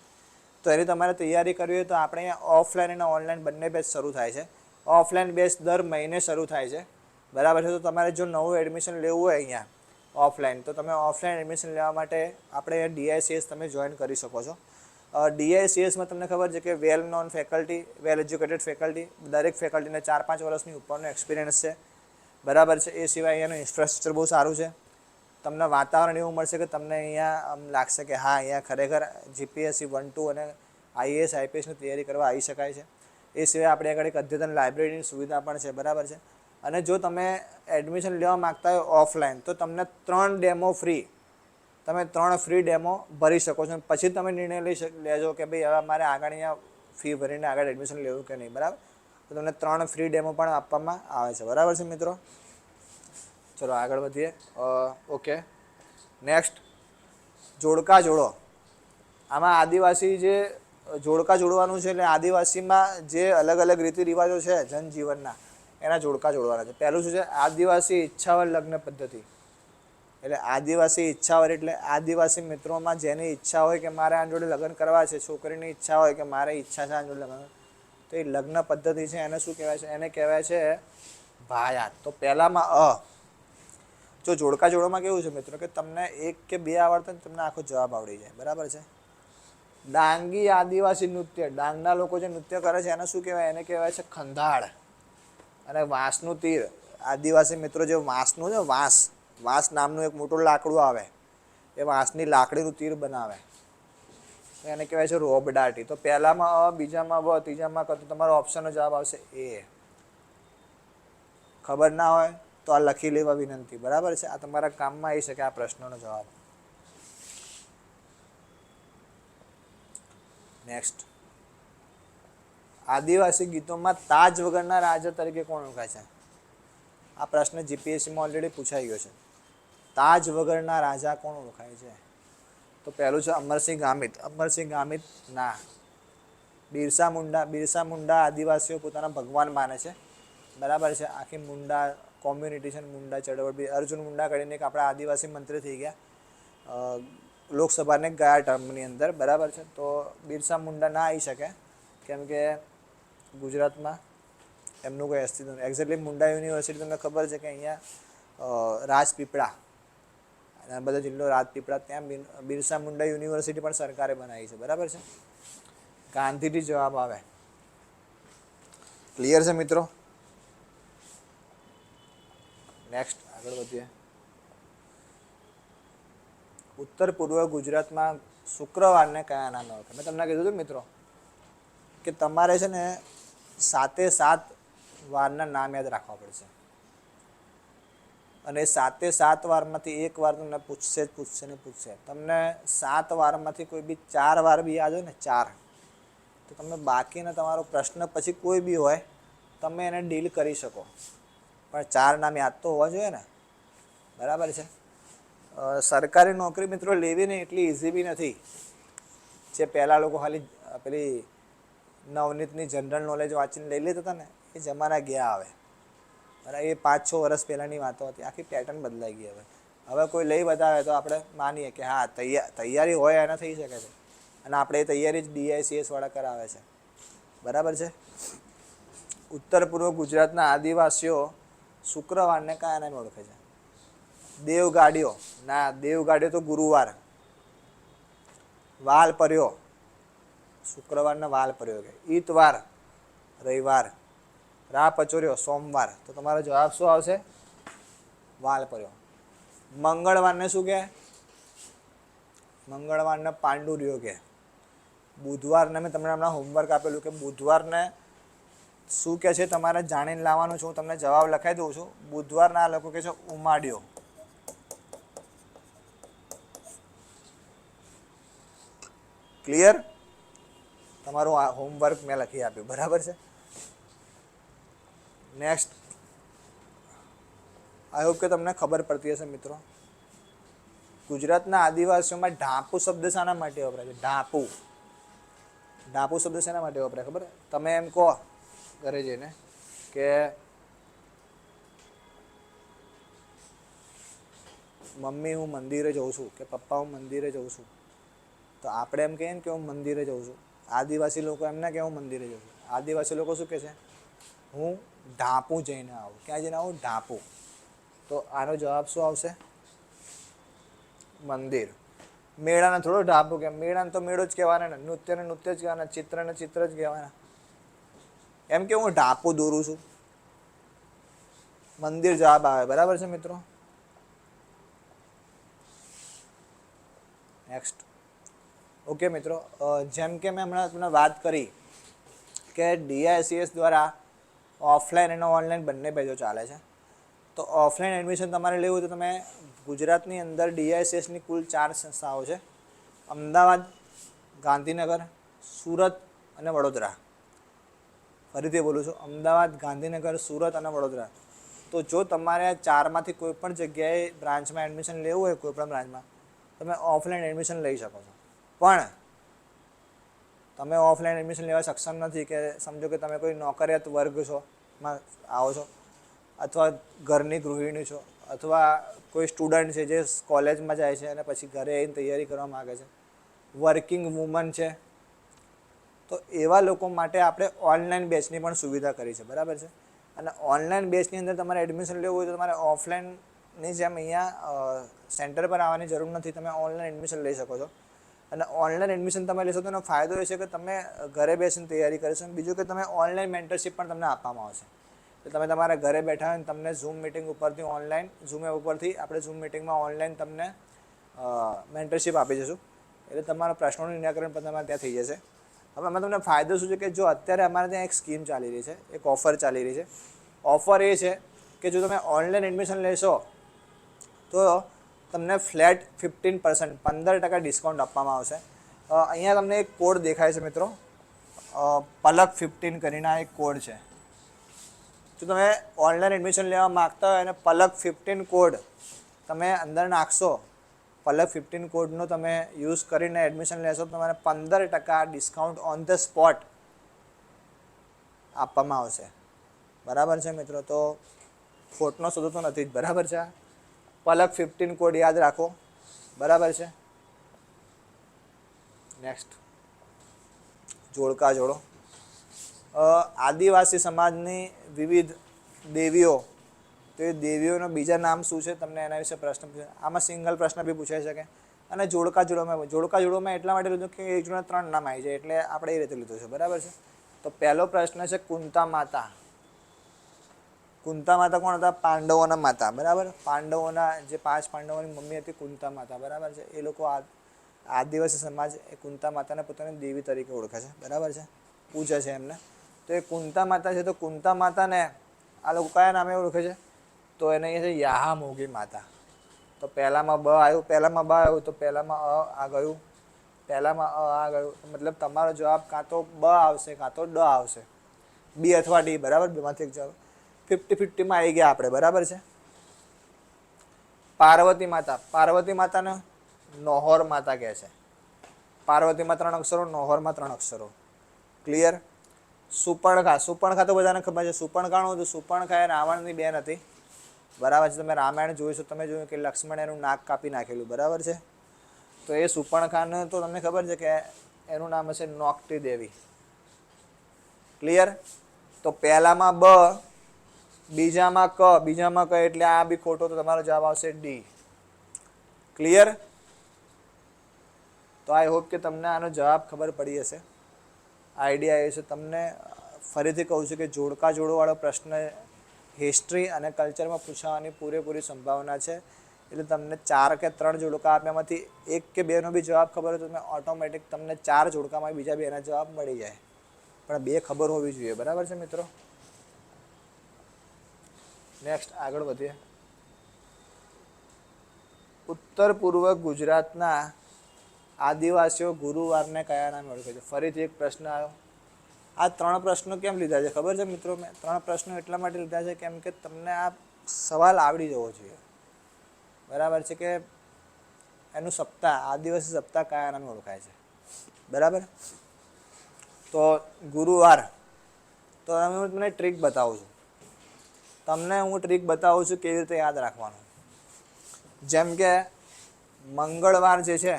તો એની તમારે તૈયારી કરવી હોય તો આપણે અહીંયા ઓફલાઈન અને ઓનલાઈન બંને બેચ શરૂ થાય છે. ઓફલાઈન બેચ દર મહિને શરૂ થાય છે, બરાબર છે. તો તમારે જો નવું એડમિશન લેવું હોય અહીંયા ઓફલાઈન, તો તમે ઓફલાઈન એડમિશન લેવા માટે આપણે DICS તમે જોઈન કરી શકો છો. DICSમાં તમને ખબર છે કે well known faculty, well educated faculty, દરેક ફેકલ્ટીને 4-5 વર્ષની ઉપરનો એક્સપિરિયન્સ છે, બરાબર છે. એ સિવાય અહીંયાનું ઇન્ફ્રાસ્ટ્રક્ચર બહુ સારું છે. તમને વાતાવરણ એવું મળશે કે તમને અહીંયા આમ લાગશે કે હા અહીંયા ખરેખર GPSC 1-2 અને IAS IPSની તૈયારી કરવા આવી શકાય છે. એ સિવાય આપણે આગળ એક અદ્યતન લાઇબ્રેરીની સુવિધા પણ છે, બરાબર છે. અને જો તમે એડમિશન લેવા માગતા હોય ઓફલાઈન તો તમને 3 ડેમો ફ્રી, તમે 3 ફ્રી ડેમો ભરી શકો છો. પછી તમે નિર્ણય લેજો કે ભાઈ હવે મારે આગળ અહીંયા ફી ભરીને આગળ એડમિશન લેવું કે નહીં, બરાબર. તો તમને 3 ફ્રી ડેમો પણ આપવામાં આવે છે, બરાબર છે મિત્રો. ચલો આગળ વધીએ. ઓકે, નેક્સ્ટ, જોડકા જોડો. આમાં આદિવાસી જે જોડકા જોડવાનું છે એટલે આદિવાસીમાં જે અલગ અલગ રીતિ રિવાજો છે જનજીવનના એના જોડકા જોડવાના છે. પહેલું શું છે? આદિવાસી ઈચ્છાવર લગ્ન પદ્ધતિ. એટલે આદિવાસી ઈચ્છાવર એટલે આદિવાસી મિત્રોમાં જેની ઈચ્છા હોય કે મારે આની જોડે લગ્ન કરવા છે, છોકરીની ઈચ્છા હોય કે મારે ઈચ્છા છે આની જોડે લગ્ન, તો એ લગ્ન પદ્ધતિ છે એને શું કહેવાય છે? એને કહેવાય છે ભાયાત. તો પહેલામાં જો જોડકા જોડવામાં કેવું છે મિત્રો કે તમને 1 કે 2 આવડતા ને તમને આખો જવાબ આવડી જાય, બરાબર છે. ડાંગી આદિવાસી નૃત્ય, ડાંગના લોકો જે નૃત્ય કરે છે એને શું કહેવાય? એને કહેવાય છે ખંધાળ. અને વાંસનું તીર, આદિવાસી મિત્રો જે વાંસનું છે, વાંસ નામનું એક મોટું લાકડું આવે, એ વાંસની લાકડીનું તીર બનાવે, એને કહેવાય છે રોબડાટી. તો પહેલામાં બીજામાં વ, ત્રીજામાં તો તમારો ઓપ્શનનો જવાબ આવશે એ. ખબર ના હોય તો આ લખી લેવા વિનંતી, બરાબર છે. આ તમારા કામમાં આવી શકે આ પ્રશ્નનો જવાબ. નેક્સ્ટ, આદિવાસી ગીતોમાં તાજ વગરના રાજા તરીકે કોણ ઓળખાય છે? આ પ્રશ્ન જીપીએસસીમાં ઓલરેડી પૂછાઈ ગયો છે. તાજ વગરના રાજા કોણ ઓળખાય છે? તો પહેલું છે અમરસિંહ ગામિત. અમરસિંહ ગામિત ના. બિરસા મુંડા. બિરસા મુંડા આદિવાસીઓ પોતાના ભગવાન માને છે, બરાબર છે. આખી મુંડા કોમ્યુનિટી છે, મુંડા ચળવળ. અર્જુન મુંડા કરીને એક આપણા આદિવાસી મંત્રી થઈ ગયા લોકસભાને ગયા ટર્મની અંદર, બરાબર છે. તો બિરસા મુંડા ના આવી શકે કેમ કે ગુજરાતમાં એમનું કોઈ અસ્તિત્વ નથી. એક્ઝેક્ટલી મુંડા યુનિવર્સિટી તમને ખબર છે કે અહીંયા રાજપીપળા, નર્મદા જિલ્લો રાજપીપળા, ત્યાં બિરસા મુંડા યુનિવર્સિટી પણ સરકારે બનાવી છે, બરાબર છે. ગાંધીથી જવાબ આવે. ક્લિયર છે મિત્રો? નેક્સ્ટ આગળ વધીએ. ઉત્તર પૂર્વ ગુજરાતમાં શુક્રવારને કયા નામે ઓળખાય? મેં તમને કીધું હતું મિત્રો કે તમારે છે ને 7 વારના નામ યાદ રાખવા પડશે, અને 7 વારમાંથી એક વાર તમને પૂછશે. તમને 7 વારમાંથી કોઈ બી 4 વાર બી યાદ હોય ને 4, તો તમે બાકીના તમારો પ્રશ્ન પછી કોઈ બી હોય તમે એને ડીલ કરી શકો, પણ 4 નામ યાદ તો હોવા જોઈએ ને, બરાબર છે. સરકારી નોકરી મિત્રો લેવી ને એટલી ઇઝી બી નથી. જે પહેલાં લોકો ખાલી પેલી નવનીતની જનરલ નોલેજ વાંચીને લઈ લેતા હતા ને, એ જમાના ગયા હવે, બરાબર. એ 5-6 વર્ષ પહેલાંની વાતો હતી. આખી પેટર્ન બદલાઈ ગઈ હવે કોઈ લઈ બતાવે તો આપણે માનીએ કે હા તૈયારી હોય એને થઈ શકે છે, અને આપણે એ તૈયારી જ DICS વાળા કરાવે છે, બરાબર છે. ઉત્તર પૂર્વ ગુજરાતના આદિવાસીઓ શુક્રવારને કયા નામે ઓળખે છે? દેવગાડીઓ ના. દેવગાડીઓ તો ગુરુવાર. વાલ પર્યો, શુક્રવારને વાલ પર્યો કે. ઈતવાર રવિવાર. રાહ પચોર્યો સોમવાર. તો તમારો જવાબ શું આવશે? વાલ પર્યો. મંગળવારને શું કહે? મંગળવારને પાંડુર્યો કે. બુધવારને મેં તમને હમણાં હોમવર્ક આપેલું કે બુધવારને શું કહે છે તમારે જાણીને લાવવાનું છું. હું તમને જવાબ લખાઈ દઉં છું. બુધવારના લોકો કહે છે ઉમાડ્યો. ક્લિયર? તમારું આ હોમવર્ક મેં લખી આપ્યું, બરાબર છે. નેક્સ્ટ, આઈ હોપ કે તમને ખબર પડતી હશે મિત્રો. ગુજરાતના આદિવાસીઓમાં ઢાપુ શબ્દ શાના માટે વપરાય છે? ઢાપુ. ઢાપુ શબ્દ શાના માટે વપરાય ખબર? તમે એમ કહો ઘરે જઈને કે મમ્મી હું મંદિરે જઉં છું, કે પપ્પા હું મંદિરે જઉં છું, તો આપણે એમ કહીએ ને કે હું મંદિરે જઉં છું. આદિવાસી લોકો એમ ના કે હું મંદિરે જઉં છું. આદિવાસી લોકો શું કહે છે? હું ઢાપુ જઈને આવું. ક્યાં જઈને આવું? ઢાપુ. તો આનો જવાબ શું આવશે? મંદિર. મેળાને થોડો ઢાપુ કે. મેળાને તો મેળો જ કહેવાના ને, નૃત્યને નૃત્ય જ કહેવાના, ચિત્રને ચિત્ર જ કહેવાના. એમ કે હું ઢાપુ દોરું છું. મંદિર જવાબ આવે, બરાબર છે મિત્રો. નેક્સ્ટ. ઓકે મિત્રો, જેમ કે મેં હમણાં તમને વાત કરી કે DICS દ્વારા ઓફલાઈન અને ઓનલાઈન બંને બેચો ચાલે છે. તો ઓફલાઈન એડમિશન તમારે લેવું તો તમે ગુજરાતની અંદર DICSની કુલ 4 સંસ્થાઓ છે: અમદાવાદ, ગાંધીનગર, સુરત અને વડોદરા. ફરીથી બોલું છું, અમદાવાદ, ગાંધીનગર, સુરત અને વડોદરા. તો જો તમારે આ 4માંથી કોઈ પણ જગ્યાએ બ્રાન્ચમાં એડમિશન લેવું હોય, કોઈ પણ બ્રાન્ચમાં, તમે ઓફલાઈન એડમિશન લઈ શકો છો. પણ તમે ઓફલાઈન એડમિશન લેવા સક્ષમ નથી, કે સમજો કે તમે કોઈ નોકરિયાત વર્ગ છો માં આવો છો, અથવા ઘરની ગૃહિણી છો, અથવા કોઈ સ્ટુડન્ટ છે જે કોલેજમાં જાય છે અને પછી ઘરે આવીને તૈયારી કરવા માગે છે, વર્કિંગ વુમન છે, તો એવા લોકો માટે આપણે ઓનલાઈન બેચની પણ સુવિધા કરી છે, બરાબર છે. અને ઓનલાઈન બેચની અંદર તમારે એડમિશન લેવું હોય તો તમારે ઓફલાઈનની જેમ અહીંયા સેન્ટર પર આવવાની જરૂર નથી. તમે ઓનલાઈન એડમિશન લઈ શકો છો. અને ઓનલાઈન એડમિશન તમે લેશો તો એનો ફાયદો એ છે કે તમે ઘરે બેસીને તૈયારી કરી શકો. બીજું કે તમે ઓનલાઈન મેન્ટરશીપ પણ તમને આપવામાં આવશે. તો તમે તમારા ઘરે બેઠા હોય ને તમને ઝૂમ મિટિંગ ઉપરથી ઓનલાઈન આપણે ઝૂમ મિટિંગમાં ઓનલાઈન તમને મેન્ટરશીપ આપી દઈશું. એટલે તમારા પ્રશ્નોનું નિરાકરણ પણ તમારે ત્યાં થઈ જશે. હવે આમાં તમને ફાયદો શું છે કે જો અત્યારે અમારે ત્યાં એક સ્કીમ ચાલી રહી છે, એક ઓફર ચાલી રહી છે. ઓફર એ છે કે જો તમે ઓનલાઈન એડમિશન લેશો તો તમને ફ્લેટ 15% 15% ડિસ્કાઉન્ટ આપવામાં આવશે. અહીંયા તમને એક કોડ દેખાય છે મિત્રો, પલક 15 કરીને આ એક કોડ છે. જો તમે ઓનલાઈન એડમિશન લેવા માગતા હોય અને પલક 15 કોડ તમે અંદર નાખશો, પલક 15 કોડનો તમે યુઝ કરીને એડમિશન લેશો તો તમારે 15% ડિસ્કાઉન્ટ ઓન ધ સ્પોટ આપવામાં આવશે. બરાબર છે મિત્રો? તો ખોટનો સોદો તો નથી જ. બરાબર છે? પલક 15 કોડ યાદ રાખો. બરાબર છે? નેક્સ્ટ, જોડકા જોડો. આદિવાસી સમાજની વિવિધ દેવીઓ, તો એ દેવીઓના બીજા નામ શું છે? તમને એના વિશે પ્રશ્ન પૂછે. આમાં સિંગલ પ્રશ્ન બી પૂછાઈ શકે. અને જોડકા જોડોમાં એટલા માટે લીધું કે એક જોડે 3 નામ આવી જાય, એટલે આપણે એ રીતે લીધું છે. બરાબર છે? તો પહેલો પ્રશ્ન છે કુંતા માતા. કુંતા માતા કોણ હતા? પાંડવોના માતા. બરાબર? પાંડવોના જે 5 પાંડવોની મમ્મી હતી કુંતા માતા. બરાબર છે? એ લોકો આદિવાસી સમાજ એ કુંતા માતાને પોતાની દેવી તરીકે ઓળખે છે. બરાબર છે? પૂજે છે એમને. તો એ કુંતા માતા છે. તો કુંતા માતાને આ લોકો કયા નામે ઓળખે છે? તો એને કહે છે યાહામોગી માતા. તો પહેલામાં બ આવ્યું, તો પહેલામાં આ ગયું, પહેલામાં આ ગયું. મતલબ તમારો જવાબ કાં તો બ આવશે કાં તો ડ આવશે, બી અથવા ડી. બરાબર? બેમાંથી એક જવાબ 50-50 આવી ગયા આપણે. બરાબર છે? પાર્વતી માતા. પાર્વતી માતાને નોહોર માતા કહે છે. પાર્વતીમાં 3 અક્ષરો, નોહોરમાં 3 અક્ષરો. ક્લિયર? સુપર્ણખા. સુપર્ણખા તો બધાને ખબર છે. સુપર્ણખાનું હતું. સુપર્ણખા એ રાવણની બેન હતી. બરાબર છે? તમે રામાયણ જોયું છે, તમે જોયું કે લક્ષ્મણ એનું નાક કાપી નાખેલું. બરાબર છે? તો એ સુપર્ણખાને તો તમને ખબર છે કે એનું નામ હશે નોકટી દેવી. ક્લિયર? તો પહેલામાં બ, બીજામાં ક એટલે આ બી ખોટો, તો તમારો જવાબ આવશે ડી. ક્લિયર? તો આઈ હોપ કે તમને આનો જવાબ ખબર પડી હશે, આઈડિયા આવ્યો છે તમને. ફરીથી કહું છું કે જોડકા જોડોવાળો પ્રશ્ન હિસ્ટ્રી અને કલ્ચરમાં પૂછાવાની પૂરેપૂરી સંભાવના છે. એટલે તમને 4 કે 3 જોડકા આપ્યામાંથી 1 કે 2નો બી જવાબ ખબર હોય તો તમે ઓટોમેટિક તમને 4 જોડકામાં બીજા 2ના જવાબ મળી જાય. પણ 2 ખબર હોવી જોઈએ. બરાબર છે મિત્રો? નેક્સ્ટ આગળ વધીએ. ઉત્તર પૂર્વ ગુજરાતના આદિવાસીઓ ગુરુવારને કયા નામે ઓળખે છે? ફરીથી એક પ્રશ્ન આવ્યો. આ 3 પ્રશ્નો કેમ લીધા છે ખબર છે મિત્રો? મેં 3 પ્રશ્નો એટલા માટે લીધા છે કેમ કે તમને આ સવાલ આવડી જવો જોઈએ. બરાબર છે? કે એનું સપ્તાહ, આદિવાસી સપ્તાહ કયા નામે ઓળખાય છે? બરાબર? તો ગુરુવાર. તો હું તમને ટ્રીક બતાવું છું. કેવી રીતે યાદ રાખવાનું. જેમ કે મંગળવાર જે છે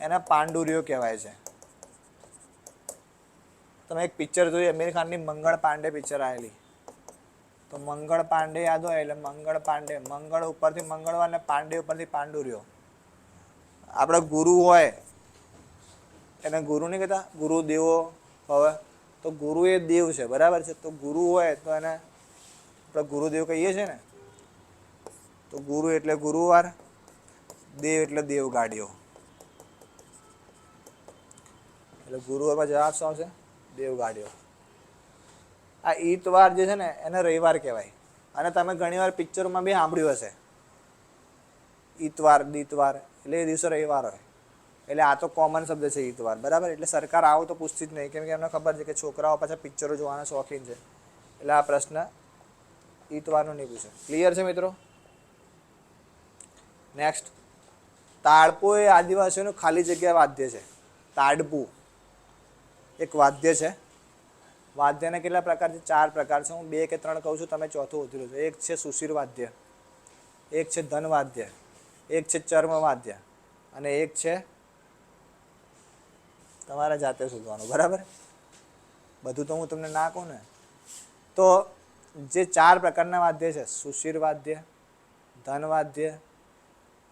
એને પાંડુરિયો કહેવાય છે. તમે એક પિક્ચર જોઈ, આમિર ખાનની મંગળ પાંડે પિક્ચર આવેલી. તો મંગળ પાંડે યાદ હોય એટલે મંગળ પાંડે, મંગળ ઉપરથી મંગળવાર ને પાંડે ઉપરથી પાંડુરિયો. આપણે ગુરુ હોય એને ગુરુ નહીં કહેતા, ગુરુ દેવો હવે. તો ગુરુ એ દેવ છે. બરાબર છે? તો ગુરુ હોય તો એને આપણે ગુરુદેવ કહીએ છીએ ને. તો ગુરુ એટલે ગુરુવાર, દેવ એટલે દેવગાડીઓ. એટલે ગુરુવારમાં જવાબ શું આવશે? દેવગાડીઓ. આ ઈતવાર જે છે ને એને રવિવાર કહેવાય. અને તમે ઘણીવાર પિક્ચરોમાં બી સાંભળ્યું હશે ઈતવાર, દીતવાર, એટલે એ દિવસે રવિવાર હોય. એટલે આ તો કોમન શબ્દ છે ઈતવાર. બરાબર? એટલે સરકાર આવું તો પૂછતી જ નહીં, કેમ કે એમને ખબર છે કે છોકરાઓ પાછા પિક્ચરો જોવાના શોખીન છે. એટલે આ પ્રશ્ન ઈતવારનો નહીં પૂછે. ક્લિયર છે મિત્રો? નેક્સ્ટ, તાડપો એ આદિવાસીઓનું ખાલી જગ્યા વાદ્ય છે. તાડપું એક વાદ્ય છે. વાદ્યના કેટલા પ્રકાર છે? 4 પ્રકાર છે. હું 2 કે 3 કહું છું, તમે ચોથું ઉતરી લો. એક છે સુશીર વાદ્ય, એક છે ધન વાદ્ય, એક છે ચર્મ વાદ્ય, અને એક છે તમારા જાતે શોધવાનું. બરાબર? બધું તો હું તમને ના કહું ને. તો જે 4 પ્રકારના વાદ્ય છે, સુશીર વાદ્ય, ધન વાદ્ય,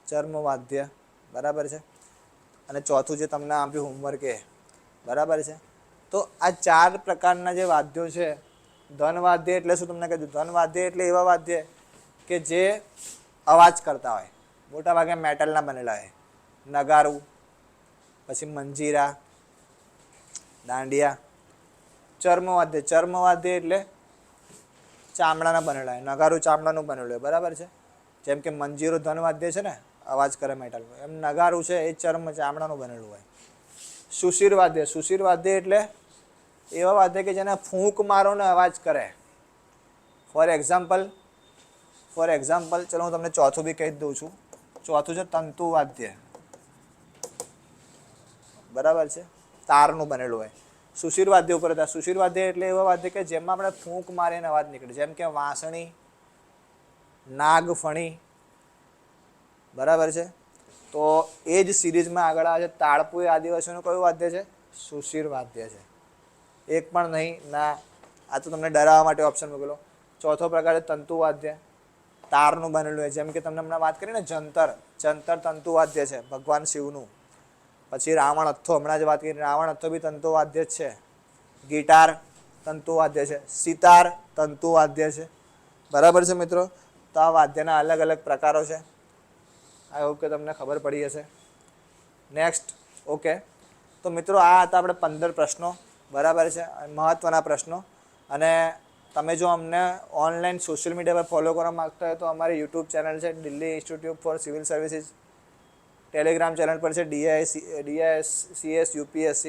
ચર્મ વાદ્ય, બરાબર છે, અને ચોથું જે તમને આપ્યું હોમવર્ક એ. બરાબર છે? તો આ 4 પ્રકારના જે વાદ્યો છે, ધન વાદ્ય એટલે શું તમને કીધું? ધન વાદ્ય એટલે એવા વાદ્ય કે જે અવાજ કરતા હોય, મોટા ભાગે મેટલના બનેલા હોય. નગારું, પછી મંજીરા, દાંડિયા. ચર્મવાદ્ય એટલે ચામડાના બનેલા હોય, નગારું ચામડાનું બનેલું હોય, બરાબર છે. જેમ કે મંજીરો ધનવાદ્ય છે ને, અવાજ કરે મેટલનું, એમ નગારું છે એ ચર્મ ચામડાનું બનેલું હોય. સુશીર વાદ્ય એટલે એવા વાદ્ય કે જેને ફૂંક મારો ને અવાજ કરે. ફોર એક્ઝામ્પલ ચલો હું તમને ચોથું બી કહી દઉં છું. ચોથું છે તંતુ વાદ્ય, બરાબર છે, તારનું બનેલું હોય. સુશીર વાદ્ય ઉપર હતા. સુશીર વાદ્ય એટલે એવા વાદ્ય કે જેમાં આપણે ફૂંક મારીને અવાજ નીકળે, જેમ કે વાંસળી, નાગફણી, બરાબર છે. તો એ જ સિરીઝમાં આગળ આવે છે તાળપુઈ આદિવાસીઓનું કયું વાદ્ય છે? સુશીર વાદ્ય છે. એક પણ નહીં ના, આ તો તમને ડરાવવા માટે ઓપ્શન મૂકેલો. ચોથો પ્રકાર છે તંતુ વાદ્ય, તારનું બનેલું હોય. જેમ કે તમને હમણાં વાત કરી ને જંતર તંતુ વાદ્ય છે ભગવાન શિવનું. પછી રાવણ હથ્થો, હમણાં જ વાત કરી, રાવણ હથ્થો બી તંતુ વાદ્ય જ છે. ગિટાર તંતુ વાદ્ય છે. સિતાર તંતુ વાદ્ય છે, બરાબર છે મિત્રો. તો આ વાદ્યના અલગ અલગ પ્રકારો છે. આઈ હોપ કે તમને ખબર પડી હશે. Next, okay. તો મિત્રો આ હતા આપણે 15 પ્રશ્નો, બરાબર છે, મહત્ત્વના પ્રશ્નો. અને તમે જો અમને ઓનલાઈન સોશિયલ મીડિયા પર ફોલો કરવા માગતા હોય તો અમારી યુટ્યુબ ચેનલ છે Delhi institute for civil services. Telegram channel પર છે DISCS UPSC.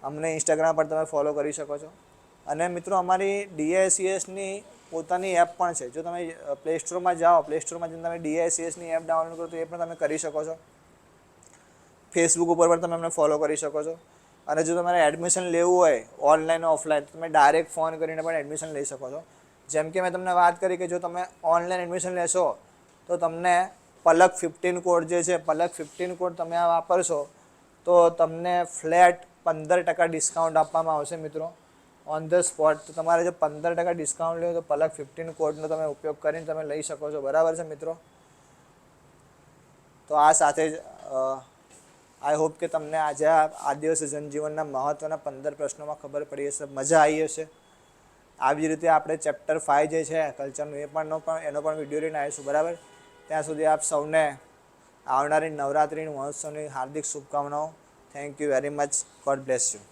અમને ઇન્સ્ટાગ્રામ પર તમે ફોલો કરી શકો છો. અને મિત્રો અમારી DISCSની પોતાની એપ પણ છે. જો તમે પ્લે સ્ટોરમાં જાઓ, પ્લે સ્ટોરમાં જઈને તમે DISCSની એપ ડાઉનલોડ કરો તો એ પણ તમે કરી શકો છો. ફેસબુક ઉપર પણ તમે અમને ફોલો કરી શકો છો. અને જો તમારે એડમિશન લેવું હોય ઓનલાઈન ઓફલાઈન, તો તમે ડાયરેક્ટ ફોન કરીને પણ એડમિશન લઈ શકો છો. જેમ કે મેં તમને વાત કરી કે જો તમે ઓનલાઈન એડમિશન લેશો તો તમને પલક 15 કોડ જે છે, પલક 15 કોડ તમે આ વાપરશો તો તમને ફ્લેટ 15% ડિસ્કાઉન્ટ આપવામાં આવશે મિત્રો, ઓન ધ સ્પોટ. તો તમારે જો 15% ડિસ્કાઉન્ટ લેવું તો પલક 15 કોડનો તમે ઉપયોગ કરીને તમે લઈ શકો છો, બરાબર છે મિત્રો. તો આ સાથે જ આઈ હોપ કે તમને આજે આ આદિવાસી જનજીવનના મહત્ત્વના 15 પ્રશ્નોમાં ખબર પડી હશે, મજા આવી હશે. આવી રીતે આપણે ચેપ્ટર 5 જે છે કલ્ચરનું એનો પણ વિડીયો લઈને આવીશું, બરાબર. ત્યાં સુધી આપ સૌને આવનારી નવરાત્રિની મહોત્સવની હાર્દિક શુભકામનાઓ. Thank you very much. God bless you.